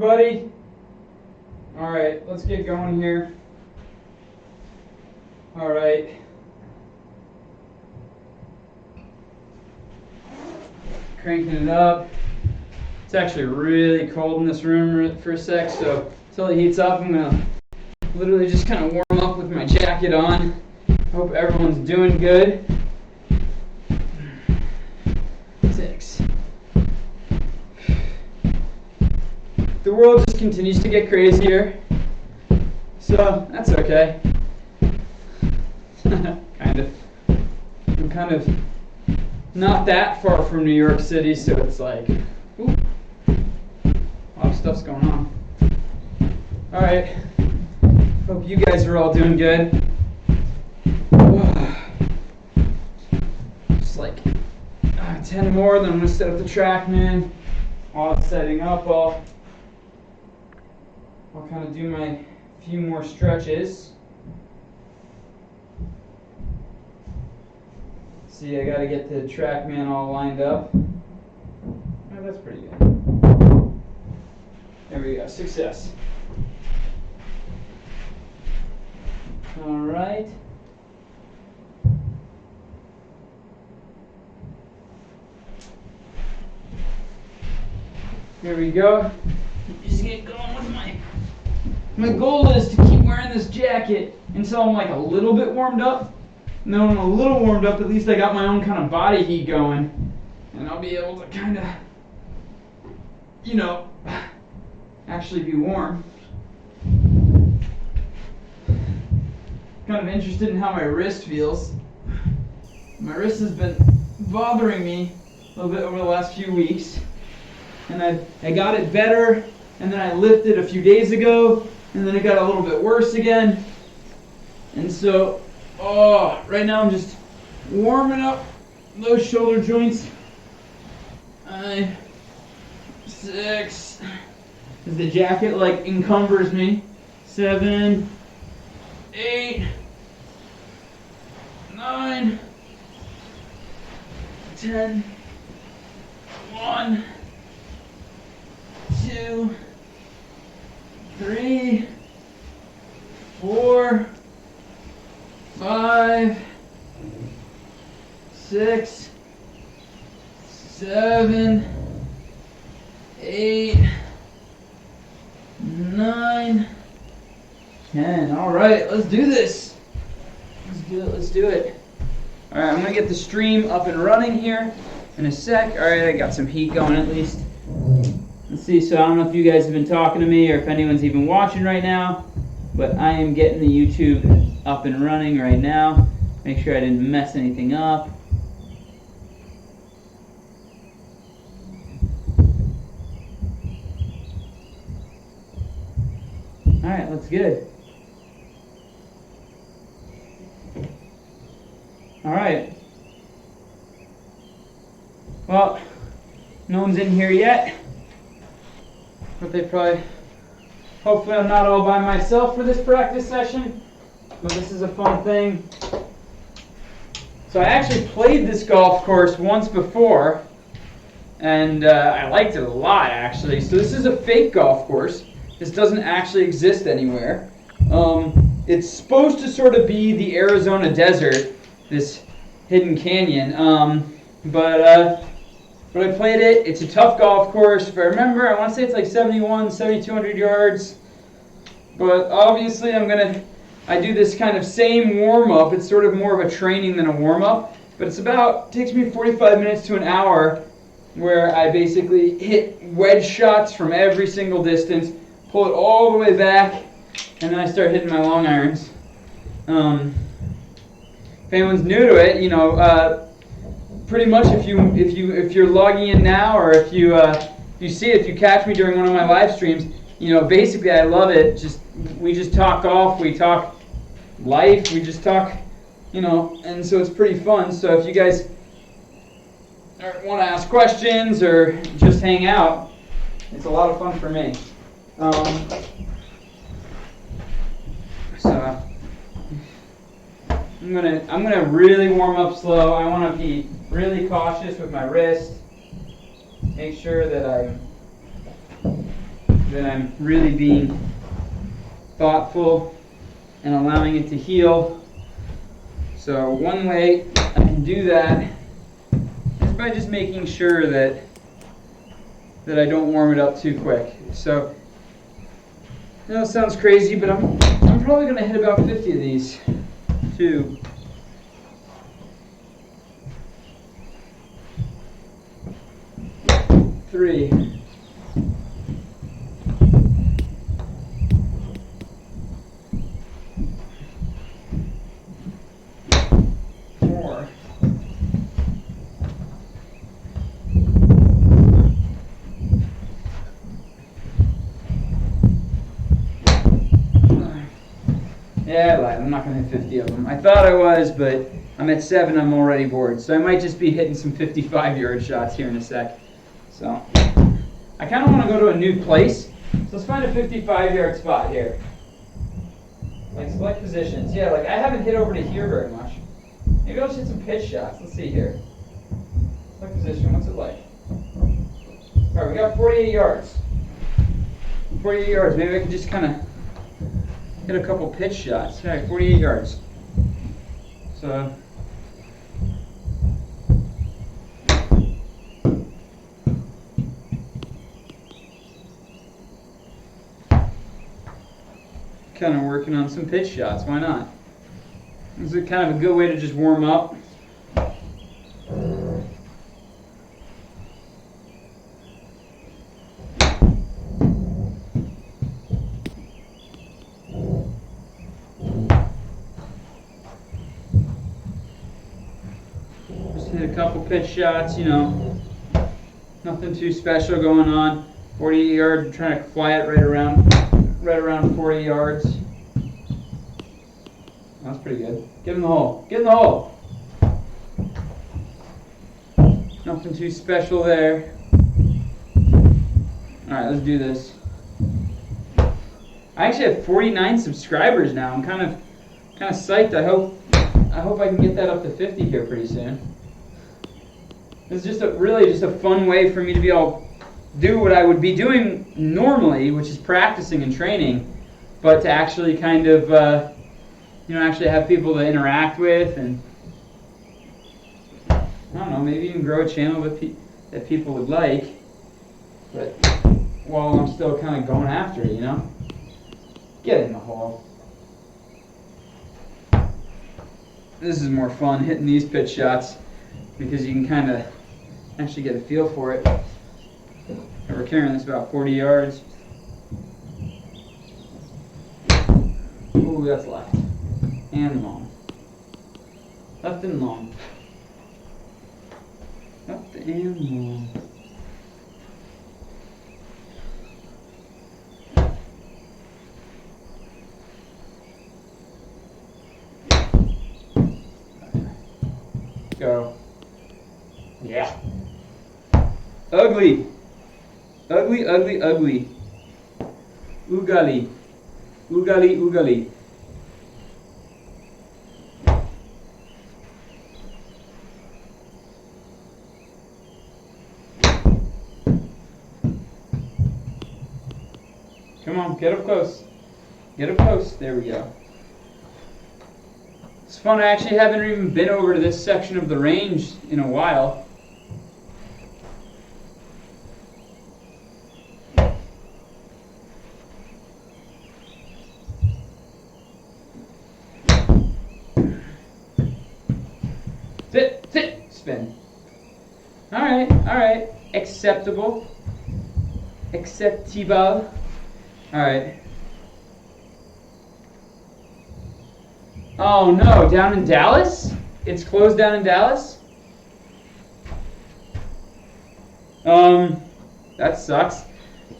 everybody. All right, let's get going here. All right. Cranking it up. It's actually really cold in this room for a sec, so until it heats up, I'm gonna literally just kind of warm up with my jacket on. Hope everyone's doing good. 6. The world just continues to get crazier, so that's okay. I'm kind of not that far from New York City, so it's like, ooh, a lot of stuff's going on. All right, hope you guys are all doing good. Just like 10 more, then I'm gonna set up the Trackman. While it's setting up, I'll kind of do my few more stretches. See, I gotta get the Trackman all lined up. Oh, that's pretty good. There we go, success. All right. Here we go. Just get going with my goal is to keep wearing this jacket until I'm like a little bit warmed up. And then when I'm a little warmed up, at least I got my own kind of body heat going. And I'll be able to kind of, actually be warm. Kind of interested in how my wrist feels. My wrist has been bothering me a little bit over the last few weeks. And I got it better, and then I lifted a few days ago, and then it got a little bit worse again. And so, right now I'm just warming up those shoulder joints. 5, 6, as the jacket like encumbers me. 7, 8, 9, 10, 1, 2, 3, 4, 5, 6, 7, 8, 9, 10. All right, let's do this. Let's do it. All right, I'm gonna get the stream up and running here in a sec. All right, I got some heat going at least. Let's see, so I don't know if you guys have been talking to me or if anyone's even watching right now, but I am getting the YouTube up and running right now. Make sure I didn't mess anything up. All right, looks good. All right. Well, no one's in here yet. But hopefully I'm not all by myself for this practice session, but this is a fun thing. So I actually played this golf course once before, and I liked it a lot actually. So this is a fake golf course. This doesn't actually exist anywhere. It's supposed to sort of be the Arizona desert, this hidden canyon, but when I played it, it's a tough golf course. If I remember, I want to say it's like 7,200 yards. But obviously I do this kind of same warm-up. It's sort of more of a training than a warm-up. But takes me 45 minutes to an hour where I basically hit wedge shots from every single distance, pull it all the way back, and then I start hitting my long irons. If anyone's new to it, pretty much if you're logging in now, or if you catch me during one of my live streams, basically I love it. We just talk golf, we talk life, we just talk, and so it's pretty fun. So if you guys want to ask questions or just hang out, it's a lot of fun for me. So I'm gonna really warm up slow. I want to be really cautious with my wrist. Make sure that I'm that I'm really being thoughtful and allowing it to heal. So one way I can do that is by just making sure that I don't warm it up too quick. So I know it sounds crazy, but I'm probably going to hit about 50 of these. 2, 3, 4, 5. Yeah, I lied. I'm not going to hit 50 of them. I thought I was, but I'm at 7. I'm already bored. So I might just be hitting some 55-yard shots here in a sec. So I kind of want to go to a new place. So let's find a 55-yard spot here. Like select positions. Yeah, like I haven't hit over to here very much. Maybe I'll just hit some pitch shots. Let's see here. Select position. What's it like? All right, we got 48 yards. 48 yards. Maybe I can just kind of hit a couple pitch shots. All right, 48 yards. So kind of working on some pitch shots. Why not? This is kind of a good way to just warm up. Just hit a couple pitch shots, you know, nothing too special going on. 48 yards, I'm trying to fly it right around 40 yards. That's pretty good. Get in the hole. Get in the hole. Nothing too special there. Alright, let's do this. I actually have 49 subscribers now. I'm kind of psyched. I hope I can get that up to 50 here pretty soon. This is just really a fun way for me to be able to do what I would be doing normally, which is practicing and training, but to actually kind of actually have people to interact with, and I don't know, maybe even grow a channel that people would like, but while I'm still kind of going after it, you know? Get in the hole. This is more fun, hitting these pitch shots, because you can kind of actually get a feel for it. And we're carrying this about 40 yards. Ooh, that's left. And long. Left and long. Left and long. Go. Yeah. Ugly. Ugly, ugly, ugly. Oogali. Oogali, oogali. Come on, get up close. Get up close. There we go. It's fun. I actually haven't even been over to this section of the range in a while. Sit, sit, spin. All right. Acceptable. Acceptable. All right. Oh no, down in Dallas? It's closed down in Dallas? That sucks.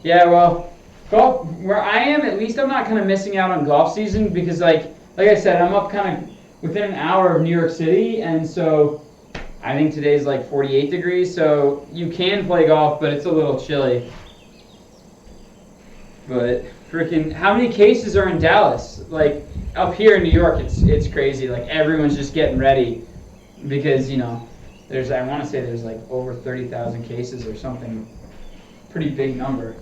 Yeah, well, golf, where I am, at least I'm not kind of missing out on golf season because like I said, I'm up kind of within an hour of New York City, and so I think today's like 48 degrees, so you can play golf, but it's a little chilly. But freaking, how many cases are in Dallas? Like up here in New York, it's crazy. Like everyone's just getting ready because there's I want to say there's like over 30,000 cases or something, pretty big number.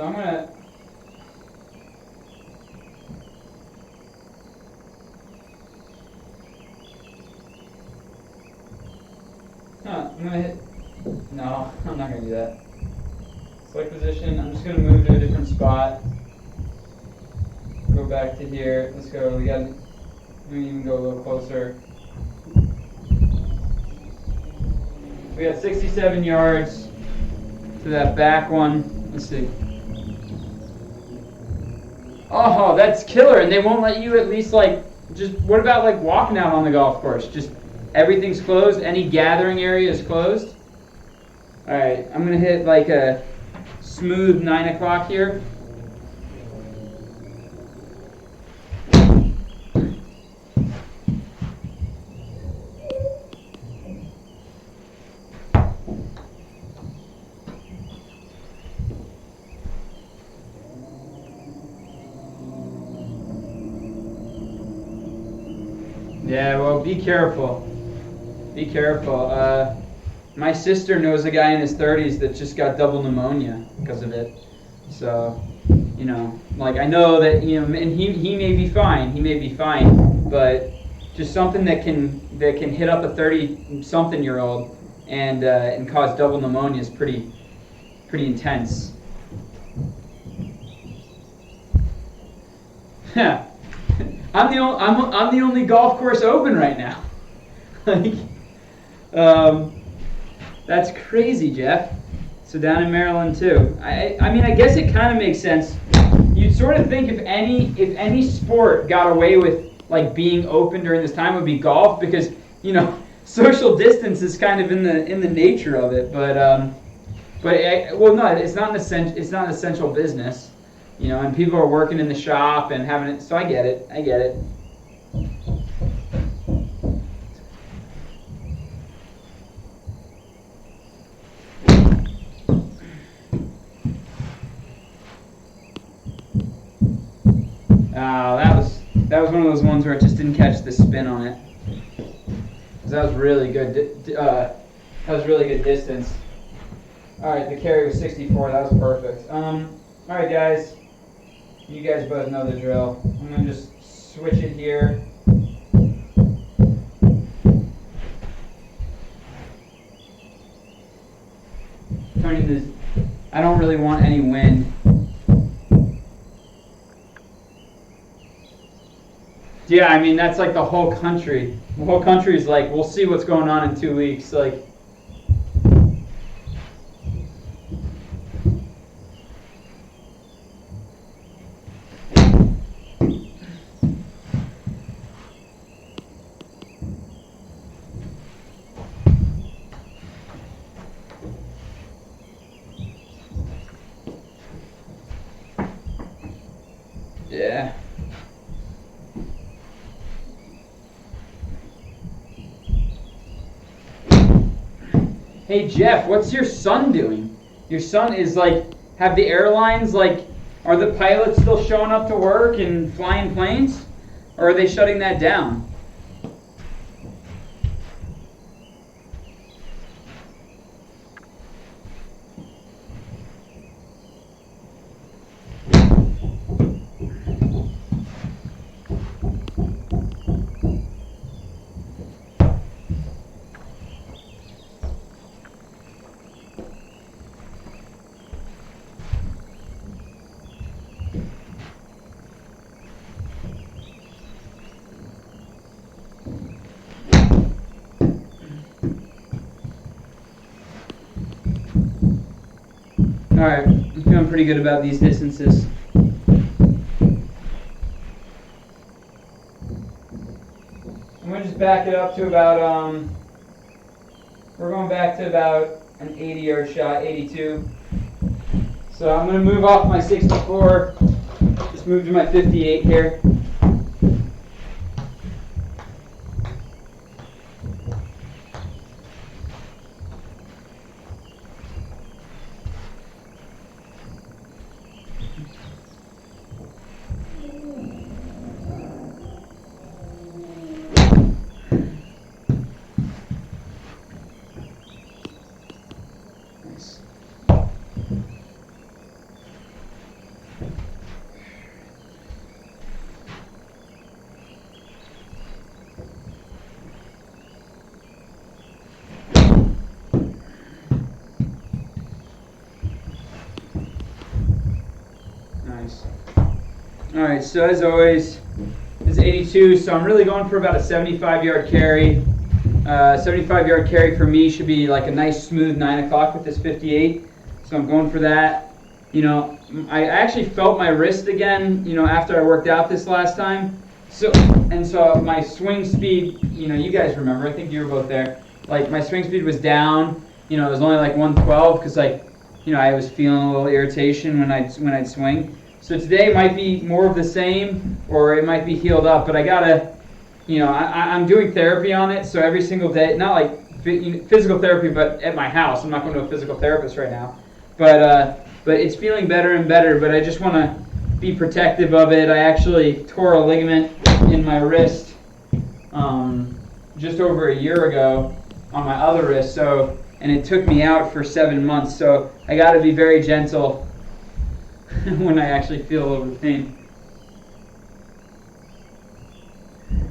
So I'm gonna. I'm gonna hit. No, I'm not gonna do that. Select position. I'm just gonna move to a different spot. Go back to here. Let's go. We got. Let me even go a little closer. We got 67 yards to that back one. Let's see. Oh, that's killer. And they won't let you at least like just. What about like walking out on the golf course? Just everything's closed. Any gathering area is closed. All right. I'm gonna hit like a smooth 9 o'clock here. Yeah, well, be careful. Be careful. My sister knows a guy in his 30s that just got double pneumonia because of it. So, you know, like I know that, you know, and he may be fine. He may be fine, but just something that can hit up a 30-something-year-old and cause double pneumonia is pretty intense. Yeah. I'm the only golf course open right now. Like, that's crazy, Jeff. So down in Maryland too. I mean, I guess it kind of makes sense. You'd sort of think if any sport got away with like being open during this time, it would be golf, because you know social distance is kind of in the nature of it. But well, no, it's not an essential business. You know, and people are working in the shop and having it, so I get it. That was one of those ones where it just didn't catch the spin on it. 'Cause that was really good. That was really good distance. All right, the carry was 64. That was perfect. All right, guys. You guys both know the drill. I'm going to just switch it here. Turning this. I don't really want any wind. Yeah, I mean, that's like the whole country. The whole country is like, we'll see what's going on in 2 weeks. Like, yeah. Hey Jeff, what's your son doing? Your son is like, have the airlines like, are the pilots still showing up to work and flying planes? Or are they shutting that down? Alright, I'm feeling pretty good about these distances. I'm going to just back it up to about, we're going back to about an 80-yard shot, 82. So I'm going to move off my 64, just move to my 58 here. All right, so as always, it's 82, so I'm really going for about a 75-yard carry. 75-yard carry for me should be like a nice smooth 9 o'clock with this 58. So I'm going for that. You know, I actually felt my wrist again, you know, after I worked out this last time. So my swing speed, you know, you guys remember, I think you were both there. Like my swing speed was down, you know, it was only like 112 because like, you know, I was feeling a little irritation when I'd swing. So today might be more of the same, or it might be healed up, but I gotta, you know, I'm doing therapy on it, so every single day, not like physical therapy, but at my house. I'm not going to a physical therapist right now, but it's feeling better and better. But I just want to be protective of it. I actually tore a ligament in my wrist just over a year ago on my other wrist, and it took me out for 7 months. So I got to be very gentle when I actually feel a little bit of pain.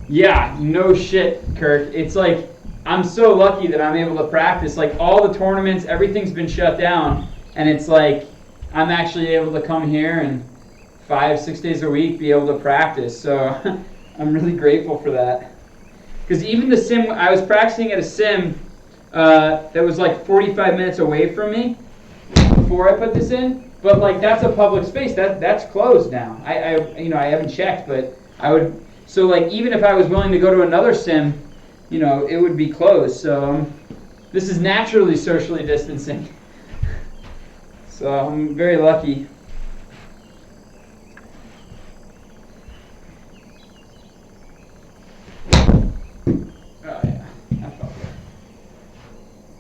Yeah, no shit, Kirk. It's like, I'm so lucky that I'm able to practice. Like, all the tournaments, everything's been shut down. And it's like, I'm actually able to come here and 5-6 days a week be able to practice. So, I'm really grateful for that. Because even the sim, I was practicing at a sim that was like 45 minutes away from me before I put this in. But, like, that's a public space. That's closed now. I haven't checked, but I would... So, like, even if I was willing to go to another sim, you know, it would be closed. So, this is naturally socially distancing. So, I'm very lucky. Oh, yeah. That felt good.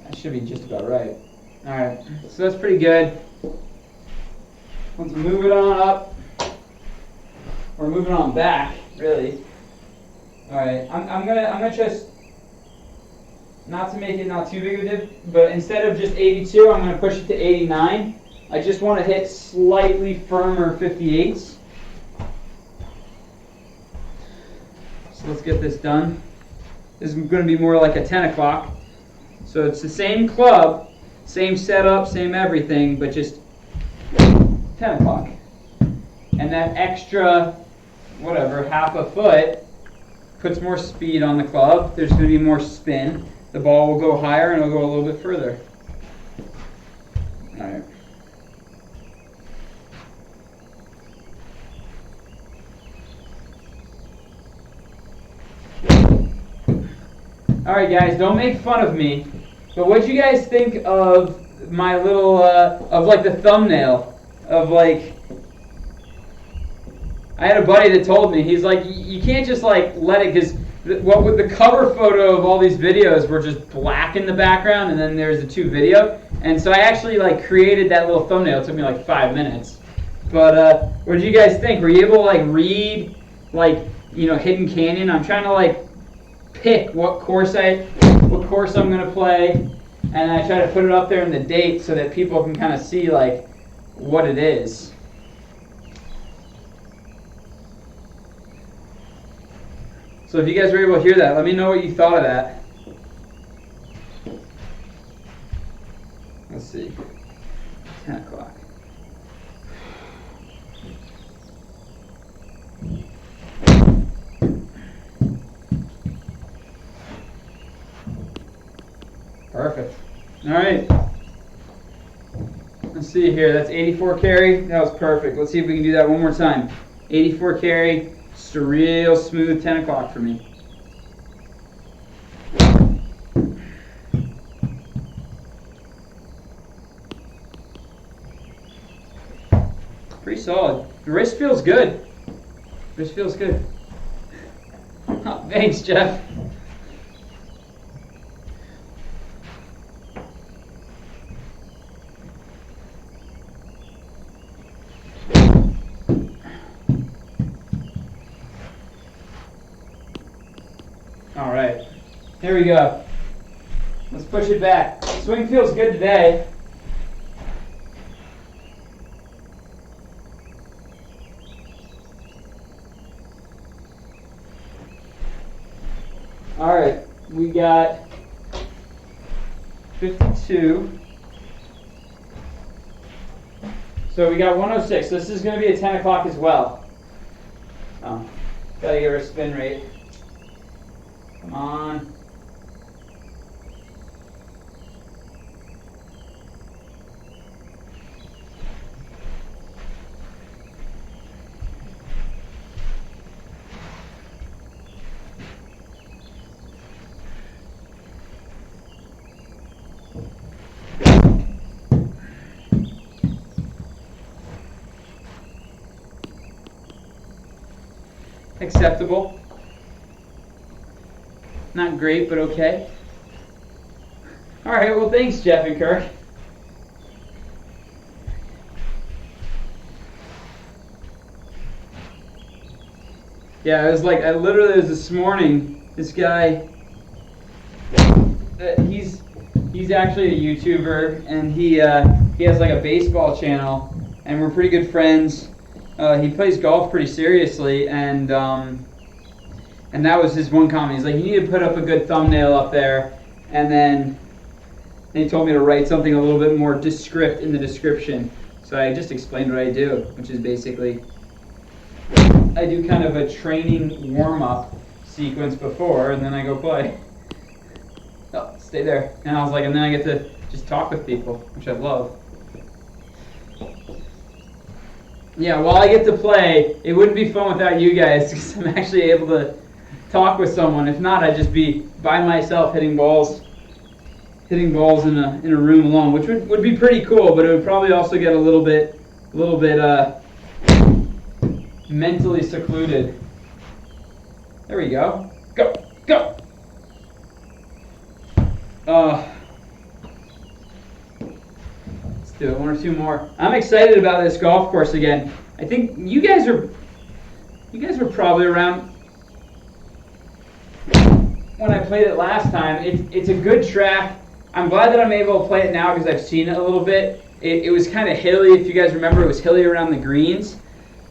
That should be just about right. All right. So, that's pretty good. Let's move it on up. We're moving on back. Really. All right, I'm gonna just, not to make it not too big of a dip, but instead of just 82, I'm gonna push it to 89. I just want to hit slightly firmer 58s. So let's get this done. This is going to be more like a 10 o'clock. So it's the same club, same setup, same everything, but just 10 o'clock. And that extra, whatever, half a foot puts more speed on the club. There's going to be more spin. The ball will go higher and it'll go a little bit further. All right. All right, guys, don't make fun of me. But what do you guys think of my little, of like the thumbnail of like, I had a buddy that told me, he's like, you can't just like let it, because what with the cover photo of all these videos were just black in the background, and then there's the 2 video, and so I actually like created that little thumbnail. It took me like 5 minutes. But what did you guys think? Were you able to like read like, you know, Hidden Canyon? I'm trying to like pick what course I'm gonna play, and I try to put it up there in the date so that people can kind of see like what it is. So if you guys were able to hear that, let me know what you thought of that. Let's see. 10 o'clock. Perfect. All right. Let's see here. That's 84 carry. That was perfect. Let's see if we can do that one more time. 84 carry. Just a real smooth 10 o'clock for me. Pretty solid. The wrist feels good. Wrist feels good. Oh, thanks, Jeff. All right, here we go. Let's push it back. Swing feels good today. All right, we got 52. So we got 106. This is going to be a 10 o'clock as well. Oh, gotta give her a spin rate. Come on. Acceptable. Not great, but okay. All right, well, thanks, Jeff and Kirk. Yeah, it was like, it was this morning, this guy, he's actually a YouTuber, and he has like a baseball channel, and we're pretty good friends. He plays golf pretty seriously, and that was his one comment. He's like, you need to put up a good thumbnail up there, and then he told me to write something a little bit more descript in the description. So I just explained what I do, which is basically, I do kind of a training warm-up sequence before, and then I go play. Oh, stay there. And I was like, and then I get to just talk with people, which I love. Yeah, while I get to play, it wouldn't be fun without you guys, because I'm actually able to talk with someone. If not, I'd just be by myself hitting balls in a room alone, which would be pretty cool, but it would probably also get a little bit mentally secluded. There we go. Go. Let's do it. One or two more. I'm excited about this golf course again. I think you guys were probably around when I played it last time. It's a good track. I'm glad that I'm able to play it now because I've seen it a little bit. It was kind of hilly. If you guys remember, it was hilly around the greens.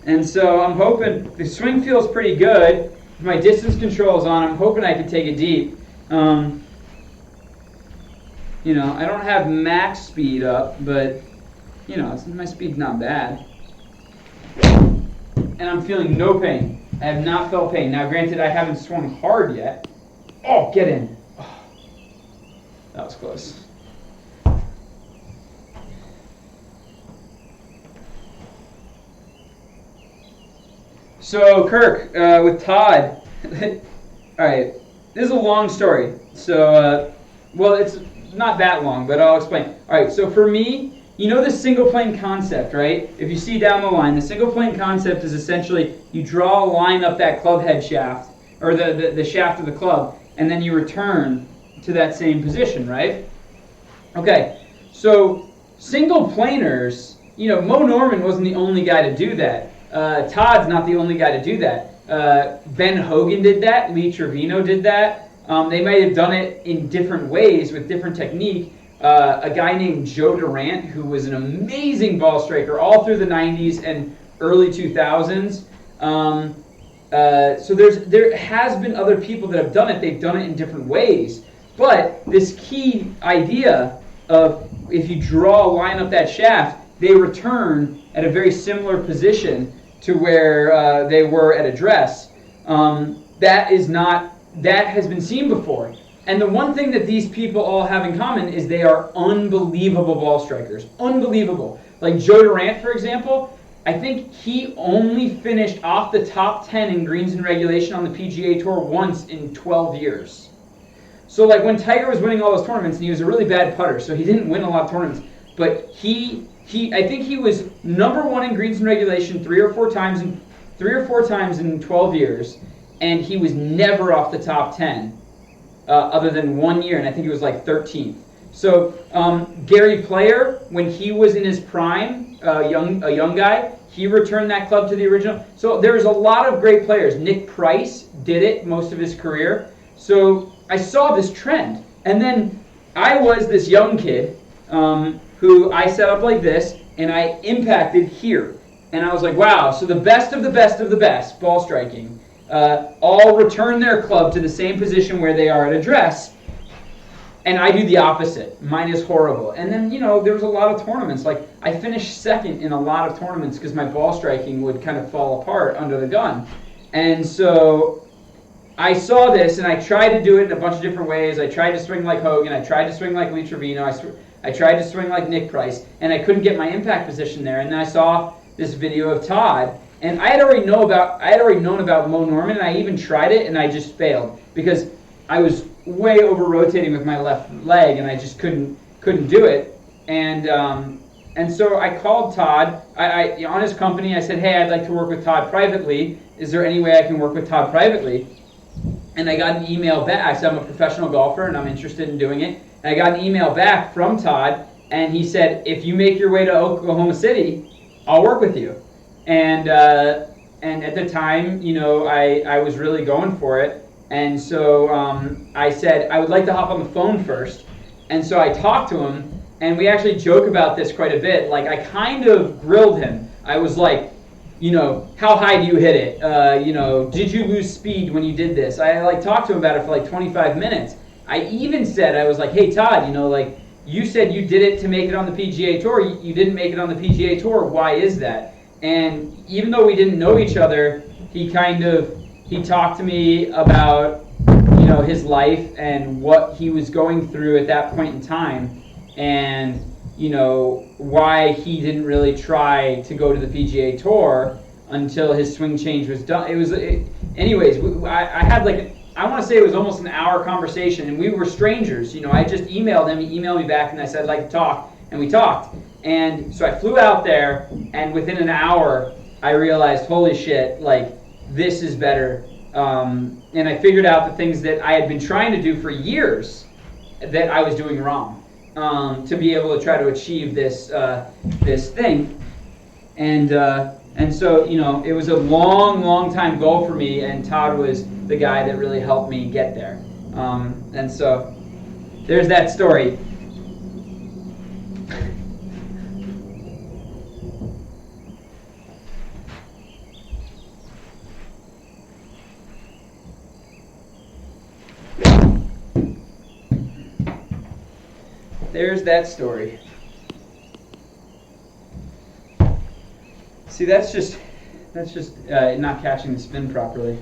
And so I'm hoping, the swing feels pretty good. If my distance control is on, I'm hoping I can take it deep. I don't have max speed up, but, my speed's not bad. And I'm feeling no pain. I have not felt pain. Now, granted, I haven't swung hard yet. Oh, get in. Oh, that was close. So, Kirk, with Todd, all right, this is a long story. So, it's not that long, but I'll explain. All right, so for me, the single plane concept, right? If you see down the line, the single plane concept is essentially you draw a line up that club head shaft, or the shaft of the club, and then you return to that same position, right? Okay, so single planers, Mo Norman wasn't the only guy to do that. Todd's not the only guy to do that. Ben Hogan did that. Lee Trevino did that. They might have done it in different ways with different technique. A guy named Joe Durant, who was an amazing ball striker all through the 90s and early 2000s. So there has been other people that have done it. They've done it in different ways. But this key idea of if you draw a line up that shaft, they return at a very similar position to where they were at address. That has been seen before. And the one thing that these people all have in common is they are unbelievable ball strikers. Unbelievable. Like Joe Durant, for example, I think he only finished off the top 10 in greens in regulation on the PGA Tour once in 12 years. So like when Tiger was winning all those tournaments, and he was a really bad putter, so he didn't win a lot of tournaments, but I think he was number one in greens in regulation three or four times in 12 years, and he was never off the top 10, other than 1 year, and I think he was like 13th. So Gary Player, when he was in his prime, a young guy, he returned that club to the original. So there's a lot of great players. Nick Price did it most of his career. So I saw this trend, and then I was this young kid who I set up like this, and I impacted here. And I was like, wow, so the best of the best of the best, ball striking, all return their club to the same position where they are at address, and I do the opposite. Mine is horrible. And then, there was a lot of tournaments. Like, I finished second in a lot of tournaments because my ball striking would kind of fall apart under the gun. And so I saw this, and I tried to do it in a bunch of different ways. I tried to swing like Hogan. I tried to swing like Lee Trevino. I tried to swing like Nick Price, and I couldn't get my impact position there. And then I saw this video of Todd, and I had already known about Mo Norman, and I even tried it, and I just failed because I was way over rotating with my left leg, and I just couldn't do it. And so I called Todd. I on his company. I said, "Hey, I'd like to work with Todd privately. Is there any way I can work with Todd privately?" And I got an email back. I said, "I'm a professional golfer and I'm interested in doing it." And I got an email back from Todd, and he said, "If you make your way to Oklahoma City, I'll work with you." And at the time, I was really going for it. And so I said, I would like to hop on the phone first. And so I talked to him, and we actually joke about this quite a bit. Like, I kind of grilled him. I was like, how high do you hit it? Did you lose speed when you did this? I talked to him about it for 25 minutes. I even said, I was like, "Hey Todd, you said you did it to make it on the PGA Tour. You didn't make it on the PGA Tour. Why is that?" And even though we didn't know each other, he talked to me about his life and what he was going through at that point in time, and why he didn't really try to go to the PGA Tour until his swing change was done. Anyways, I had I want to say it was almost an hour conversation, and we were strangers. I just emailed him, he emailed me back, and I said, "I'd like to talk," and we talked. And so I flew out there, and within an hour, I realized, holy shit, this is better. And I figured out the things that I had been trying to do for years that I was doing wrong, to be able to try to achieve this thing. And so, it was a long time goal for me, and Todd was the guy that really helped me get there. And so, there's that story. There's that story. See, that's just not catching the spin properly.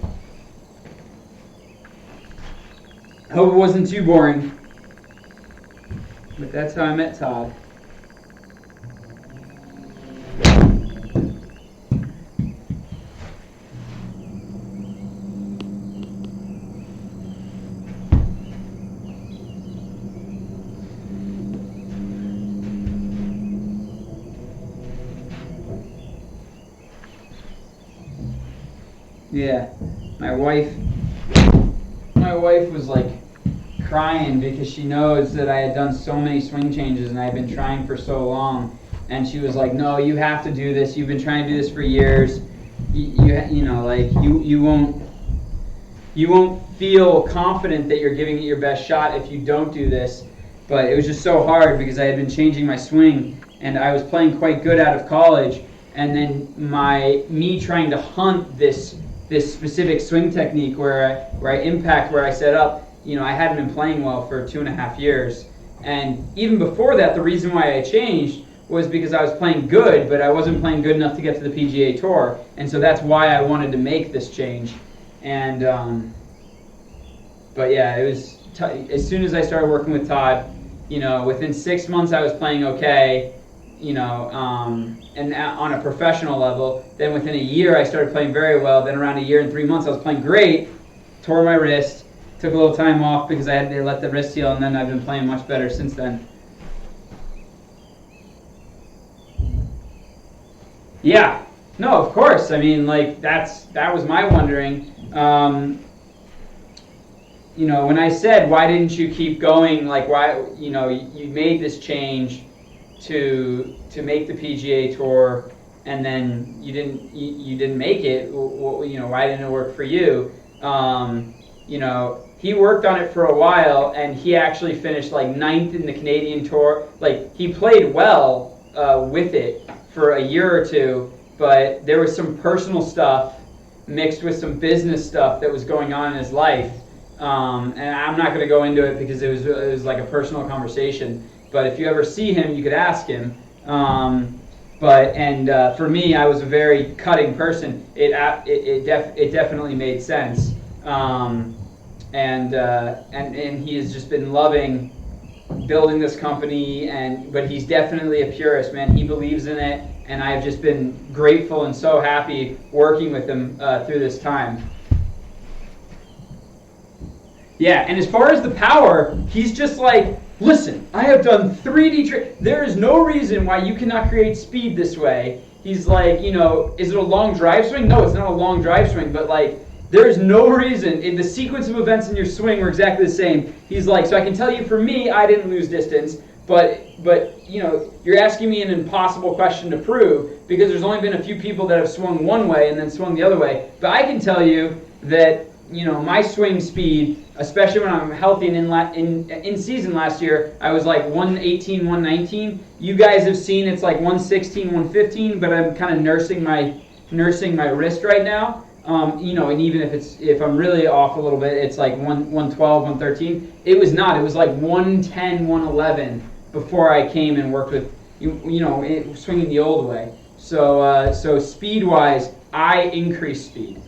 I hope it wasn't too boring. But that's how I met Todd. Yeah, my wife was crying because she knows that I had done so many swing changes and I had been trying for so long, and she was like, "No, you have to do this. You've been trying to do this for years. You won't feel confident that you're giving it your best shot if you don't do this." But it was just so hard because I had been changing my swing, and I was playing quite good out of college, and then me trying to hunt this specific swing technique where I impact, where I set up, I hadn't been playing well for 2.5 years. And even before that, the reason why I changed was because I was playing good, but I wasn't playing good enough to get to the PGA Tour. And so that's why I wanted to make this change. And, but yeah, it was, as soon as I started working with Todd, within 6 months I was playing okay, and on a professional level. Then within a year I started playing very well. Then around a year and 3 months I was playing great, tore my wrist, took a little time off because I had to let the wrist heal, and then I've been playing much better since then. Yeah, no, of course. I mean, that was my wondering. When I said, "Why didn't you keep going? Why, you made this change to make the PGA Tour, and then you didn't make it. Why didn't it work for you?" He worked on it for a while, and he actually finished 9th in the Canadian Tour. He played well with it for a year or two, but there was some personal stuff mixed with some business stuff that was going on in his life. And I'm not going to go into it because it was like a personal conversation. But if you ever see him, you could ask him. For me, I was a very cutting person. It definitely made sense. And he has just been loving building this company, but he's definitely a purist, man. He believes in it, and I've just been grateful and so happy working with him through this time. Yeah, and as far as the power, he's just like, listen, I have done 3D there is no reason why you cannot create speed this way. He's like, is it a long drive swing? No, it's not a long drive swing, but like, there is no reason. The sequence of events in your swing were exactly the same. He's like, so I can tell you, for me, I didn't lose distance, but you're asking me an impossible question to prove, because there's only been a few people that have swung one way and then swung the other way. But I can tell you that my swing speed, especially when I'm healthy, and in season last year, I was like 118, 119. You guys have seen it's like 116, 115, but I'm kind of nursing my wrist right now. And even if I'm really off a little bit, it's like 112, 113. It was not. It was like 110, 111 before I came and worked with swinging the old way. So speed wise, I increased speed.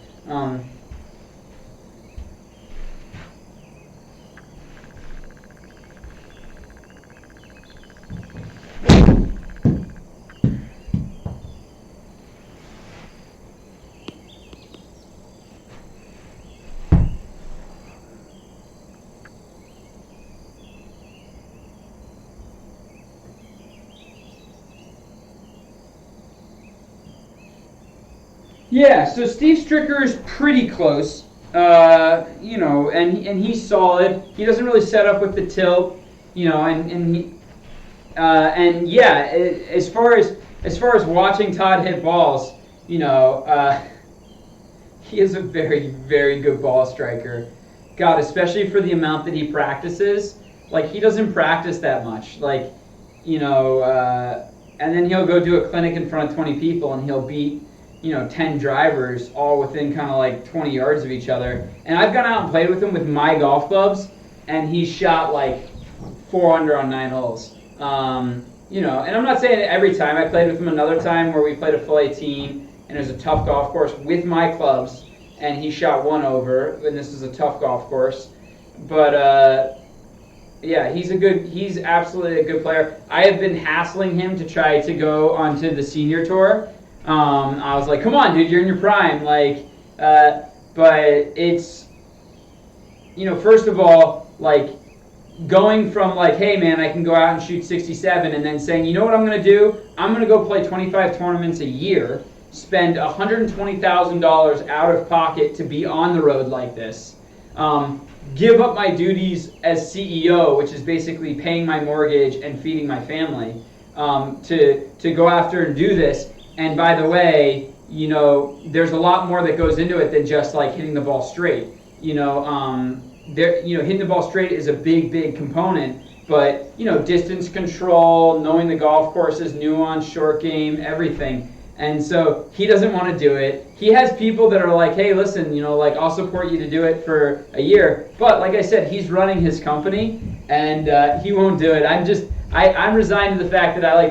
Yeah, so Steve Stricker's pretty close, and he's solid. He doesn't really set up with the tilt, as far as watching Todd hit balls, he is a very, very good ball striker. God, especially for the amount that he practices. Like, he doesn't practice that much. And then he'll go do a clinic in front of 20 people, and he'll beat 10 drivers all within kind of like 20 yards of each other. And I've gone out and played with him with my golf clubs, and he shot like 4 under on 9 holes. And I'm not saying it every time. I played with him another time where we played a full 18, and it was a tough golf course with my clubs, and he shot 1 over, and this is a tough golf course. But he's absolutely a good player. I have been hassling him to try to go onto the senior tour. I was like, come on, dude, you're in your prime. But it's, first of all, like, going from like, hey, man, I can go out and shoot 67, and then saying, you know what I'm going to do? I'm going to go play 25 tournaments a year, spend $120,000 out of pocket to be on the road like this, give up my duties as CEO, which is basically paying my mortgage and feeding my family, to go after and do this. And by the way, there's a lot more that goes into it than just like hitting the ball straight. Hitting the ball straight is a big, big component. But distance control, knowing the golf courses, nuance, short game, everything. And so he doesn't want to do it. He has people that are like, hey, listen, I'll support you to do it for a year. But like I said, he's running his company, and he won't do it. I'm resigned to the fact that I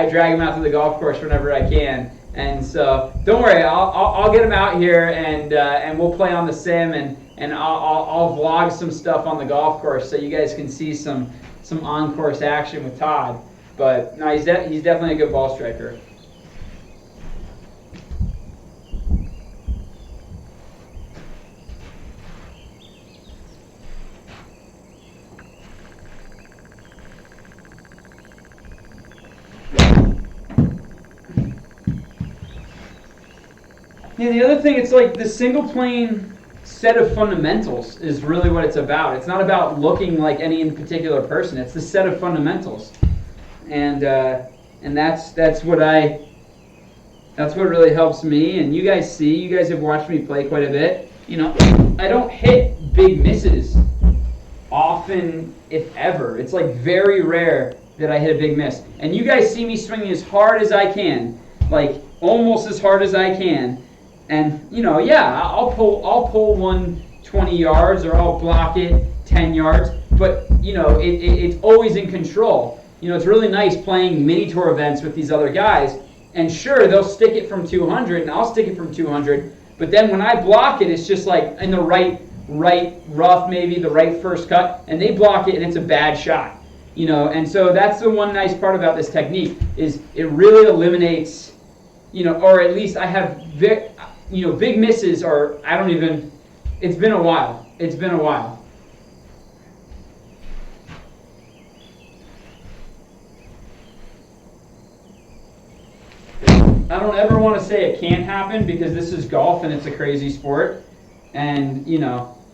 drag him out to the golf course whenever I can, and so don't worry, I'll get him out here, and we'll play on the sim, and I'll vlog some stuff on the golf course so you guys can see some on-course action with Todd. But no, he's definitely a good ball striker. Yeah, the other thing, it's like the single plane set of fundamentals is really what it's about. It's not about looking like any particular person. It's the set of fundamentals, and that's what really helps me. And you guys have watched me play quite a bit. I don't hit big misses often, if ever. It's like very rare that I hit a big miss. And you guys see me swinging as hard as I can, like almost as hard as I can. And I'll pull one 20 yards, or I'll block it 10 yards. But it's always in control. It's really nice playing mini tour events with these other guys And sure, they'll stick it from 200, and I'll stick it from 200. But then when I block it, it's just like in the right rough, maybe the right first cut, and they block it, and it's a bad shot. And so that's the one nice part about this technique is it really eliminates, or at least I have big misses, or I don't even. It's been a while. I don't ever want to say it can't happen because this is golf and it's a crazy sport, and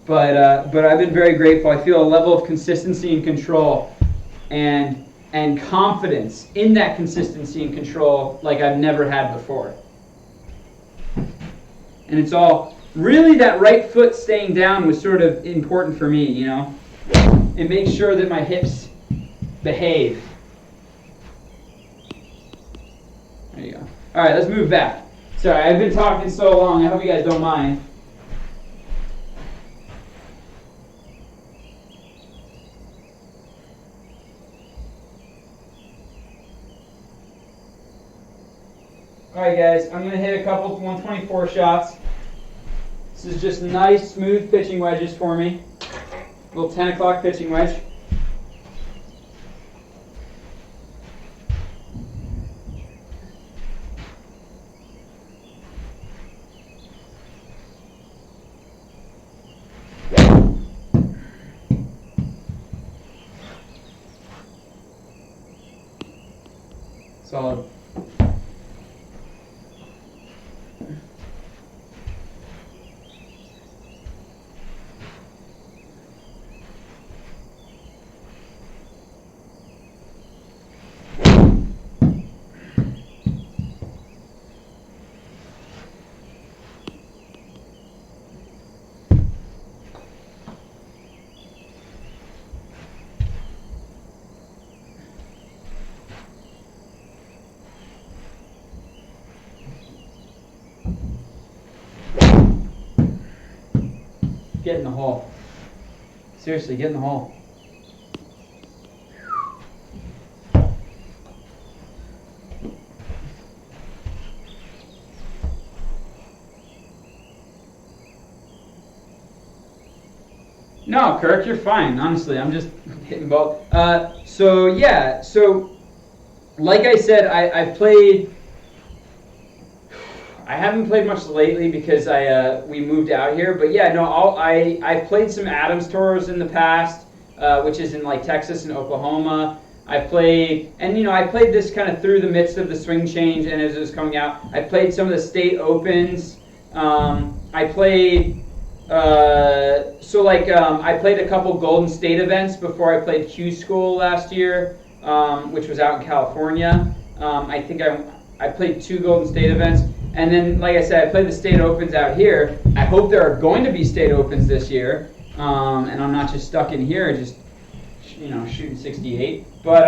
but I've been very grateful. I feel a level of consistency and control, and confidence in that consistency and control like I've never had before. And it's all really that right foot staying down was sort of important for me. It makes sure that my hips behave. There you go. All right, let's move back. Sorry, I've been talking so long. I hope you guys don't mind. All right, guys, I'm going to hit a couple 124 shots. This is just nice, smooth pitching wedges for me. Little 10 o'clock pitching wedge. Solid. Get in the hole. Seriously, get in the hole. No, Kirk, you're fine. Honestly, I'm just hitting balls. So like I said, I've played. I haven't played much lately because we moved out here. But yeah, no, I've played some Adams tours in the past, which is in like Texas and Oklahoma. I played this kind of through the midst of the swing change and as it was coming out. I played some of the state opens. I played I played a couple Golden State events before I played Q School last year, which was out in California. I think I played 2 Golden State events. And then, like I said, I played the state opens out here. I hope there are going to be state opens this year, and I'm not just stuck in here, just shooting 68. But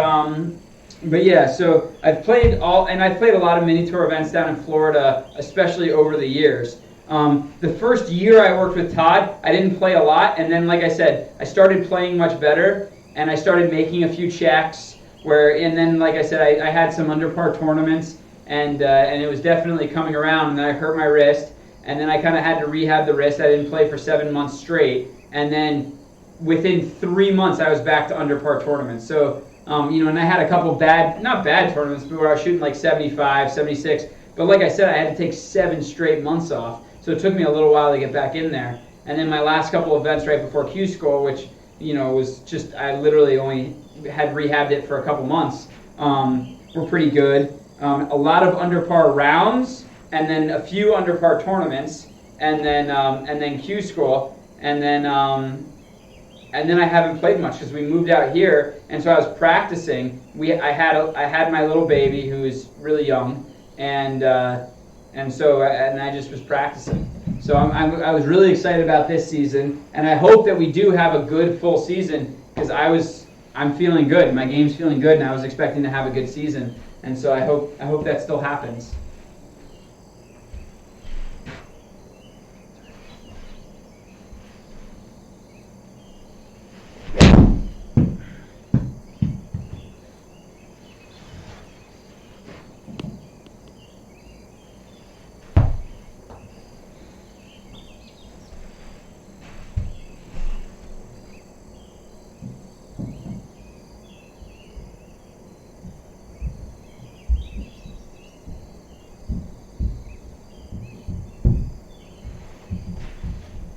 yeah, so I've played I've played a lot of mini tour events down in Florida, especially over the years. The first year I worked with Todd, I didn't play a lot, and then, like I said, I started playing much better, and I started making a few checks. And then, like I said, I had some under par tournaments. And it was definitely coming around, and then I hurt my wrist, and then I kind of had to rehab the wrist. I didn't play for 7 months straight, and then within 3 months I was back to under par tournaments. So, and I had a couple not bad tournaments, but where I was shooting like 75, 76. But like I said, I had to take 7 straight months off, so it took me a little while to get back in there. And then my last couple events right before Q School, which was just I literally only had rehabbed it for a couple months, were pretty good. A lot of under par rounds, and then a few under par tournaments, and then Q School, and then I haven't played much because we moved out here, and so I was practicing. I had my little baby who is really young, and I just was practicing. So I was really excited about this season, and I hope that we do have a good full season because I'm feeling good. My game's feeling good, and I was expecting to have a good season. And so I hope that still happens.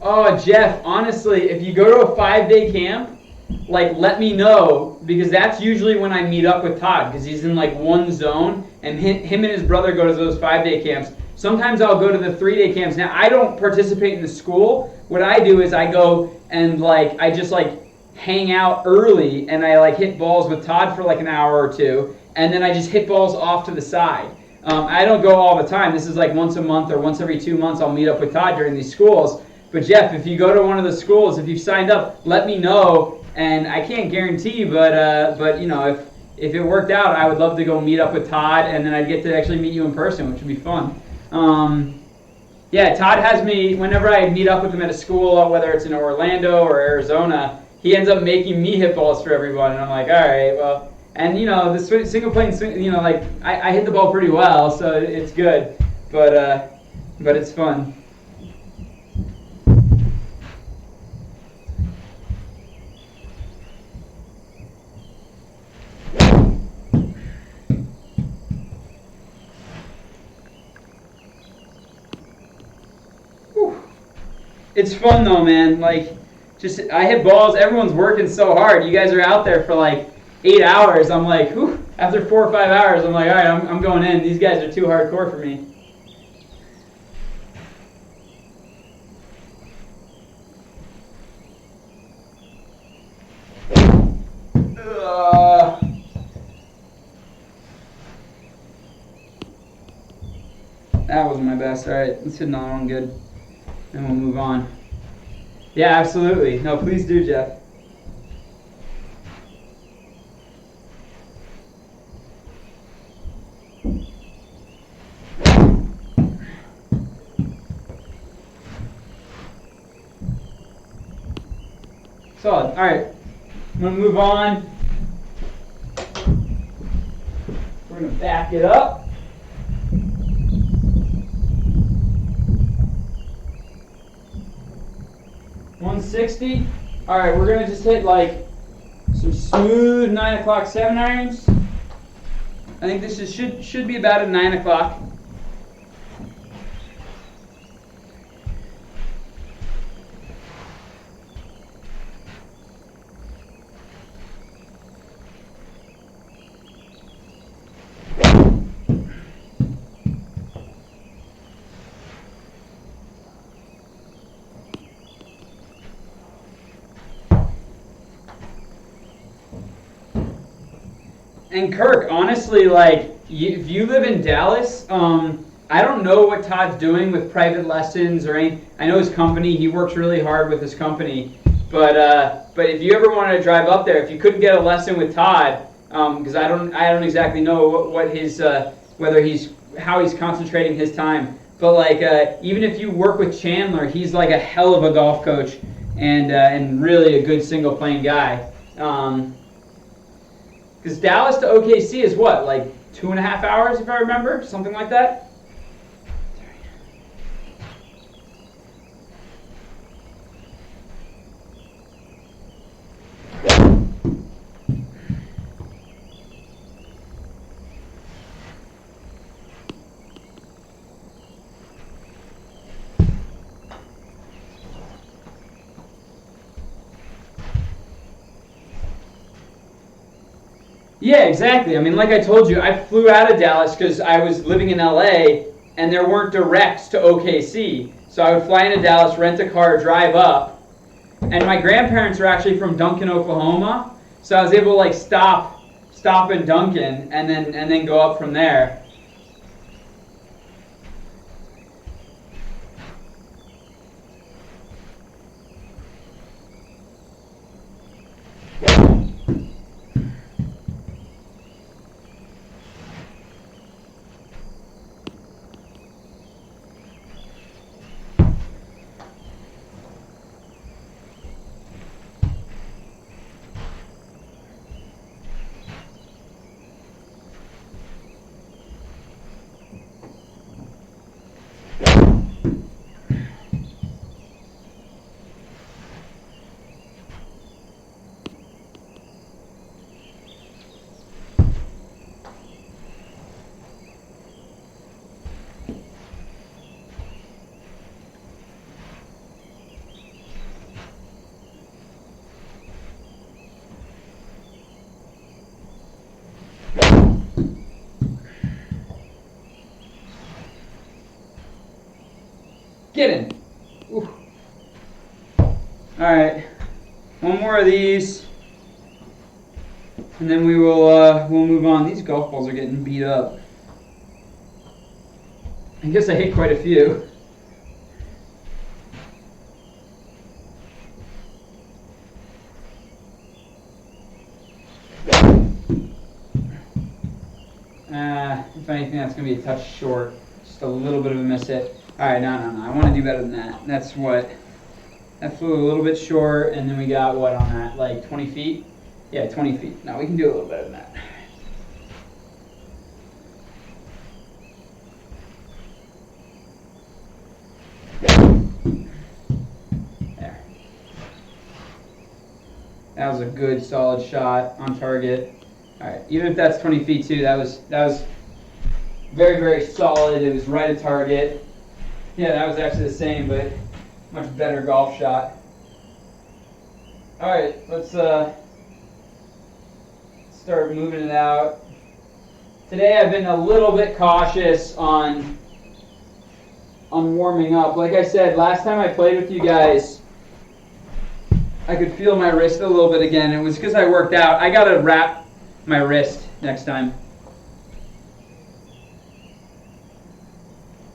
Oh, Jeff, honestly, if you go to a 5-day camp, like, let me know, because that's usually when I meet up with Todd, because he's in like one zone, and him and his brother go to those 5-day camps. Sometimes I'll go to the 3-day camps. Now, I don't participate in the school. What I do is I go and like I just like hang out early, and I like hit balls with Todd for like an hour or two, and then I just hit balls off to the side. I don't go all the time. This is like once a month or once every 2 months I'll meet up with Todd during these schools. But Jeff, if you go to one of the schools, if you've signed up, let me know. And I can't guarantee, but you know, if it worked out, I would love to go meet up with Todd, and then I'd get to actually meet you in person, which would be fun. Yeah, Todd has me, whenever I meet up with him at a school, whether it's in Orlando or Arizona, he ends up making me hit balls for everyone, and I'm like, all right, well, and you know, the single plane, you know, like I hit the ball pretty well, so it's good, but it's fun. It's fun though, man. Like, just I hit balls. Everyone's working so hard. You guys are out there for like 8 hours. I'm like, whew, after 4 or 5 hours, I'm like, all right, I'm going in. These guys are too hardcore for me. That wasn't my best. All right, let's hit another one good. And we'll move on. Yeah, absolutely. No, please do, Jeff. Solid. All right. I'm going to move on. We're going to back it up. $160. All right, we're gonna just hit like some smooth 9 o'clock 7 irons. I think this should be about at 9 o'clock. And Kirk, honestly, like, if you live in Dallas, I don't know what Todd's doing with private lessons or anything. I know his company; he works really hard with his company. But if you ever wanted to drive up there, if you couldn't get a lesson with Todd, because I don't exactly know what his how he's concentrating his time. But like, even if you work with Chandler, he's like a hell of a golf coach and really a good single plane guy. Because Dallas to OKC is what, like 2.5 hours, if I remember, something like that? Yeah, exactly. I mean, like I told you, I flew out of Dallas because I was living in LA and there weren't directs to OKC. So I would fly into Dallas, rent a car, drive up. And my grandparents are actually from Duncan, Oklahoma. So I was able to like stop in Duncan and then go up from there. Get in. Ooh. All right. One more of these. And then we'll move on. These golf balls are getting beat up. I guess I hit quite a few. If anything, that's going to be a touch short. Just a little bit of a miss hit. All right, no. I want to do better than that. That's what. That flew a little bit short, and then we got what on that? Like 20 feet? Yeah, 20 feet. Now we can do a little better than that. There. That was a good, solid shot on target. All right, even if that's 20 feet too, that was very, very solid. It was right at target. Yeah, that was actually the same, but much better golf shot. All right, let's start moving it out. Today I've been a little bit cautious on warming up. Like I said, last time I played with you guys, I could feel my wrist a little bit again. It was because I worked out. I gotta wrap my wrist next time.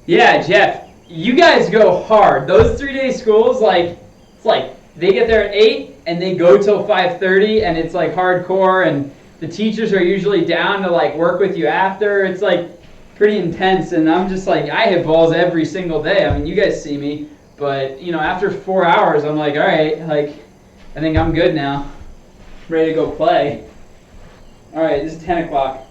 Yeah, Jeff, you guys go hard. Those 3-day schools, it's like they get there at 8 and they go till 5:30, and it's like hardcore, and the teachers are usually down to like work with you after. It's like pretty intense, and I'm just like, I hit balls every single day. I mean, you guys see me, but after 4 hours, I'm like, all right, like I think I'm good now. Ready to go play. All right, this is 10 o'clock.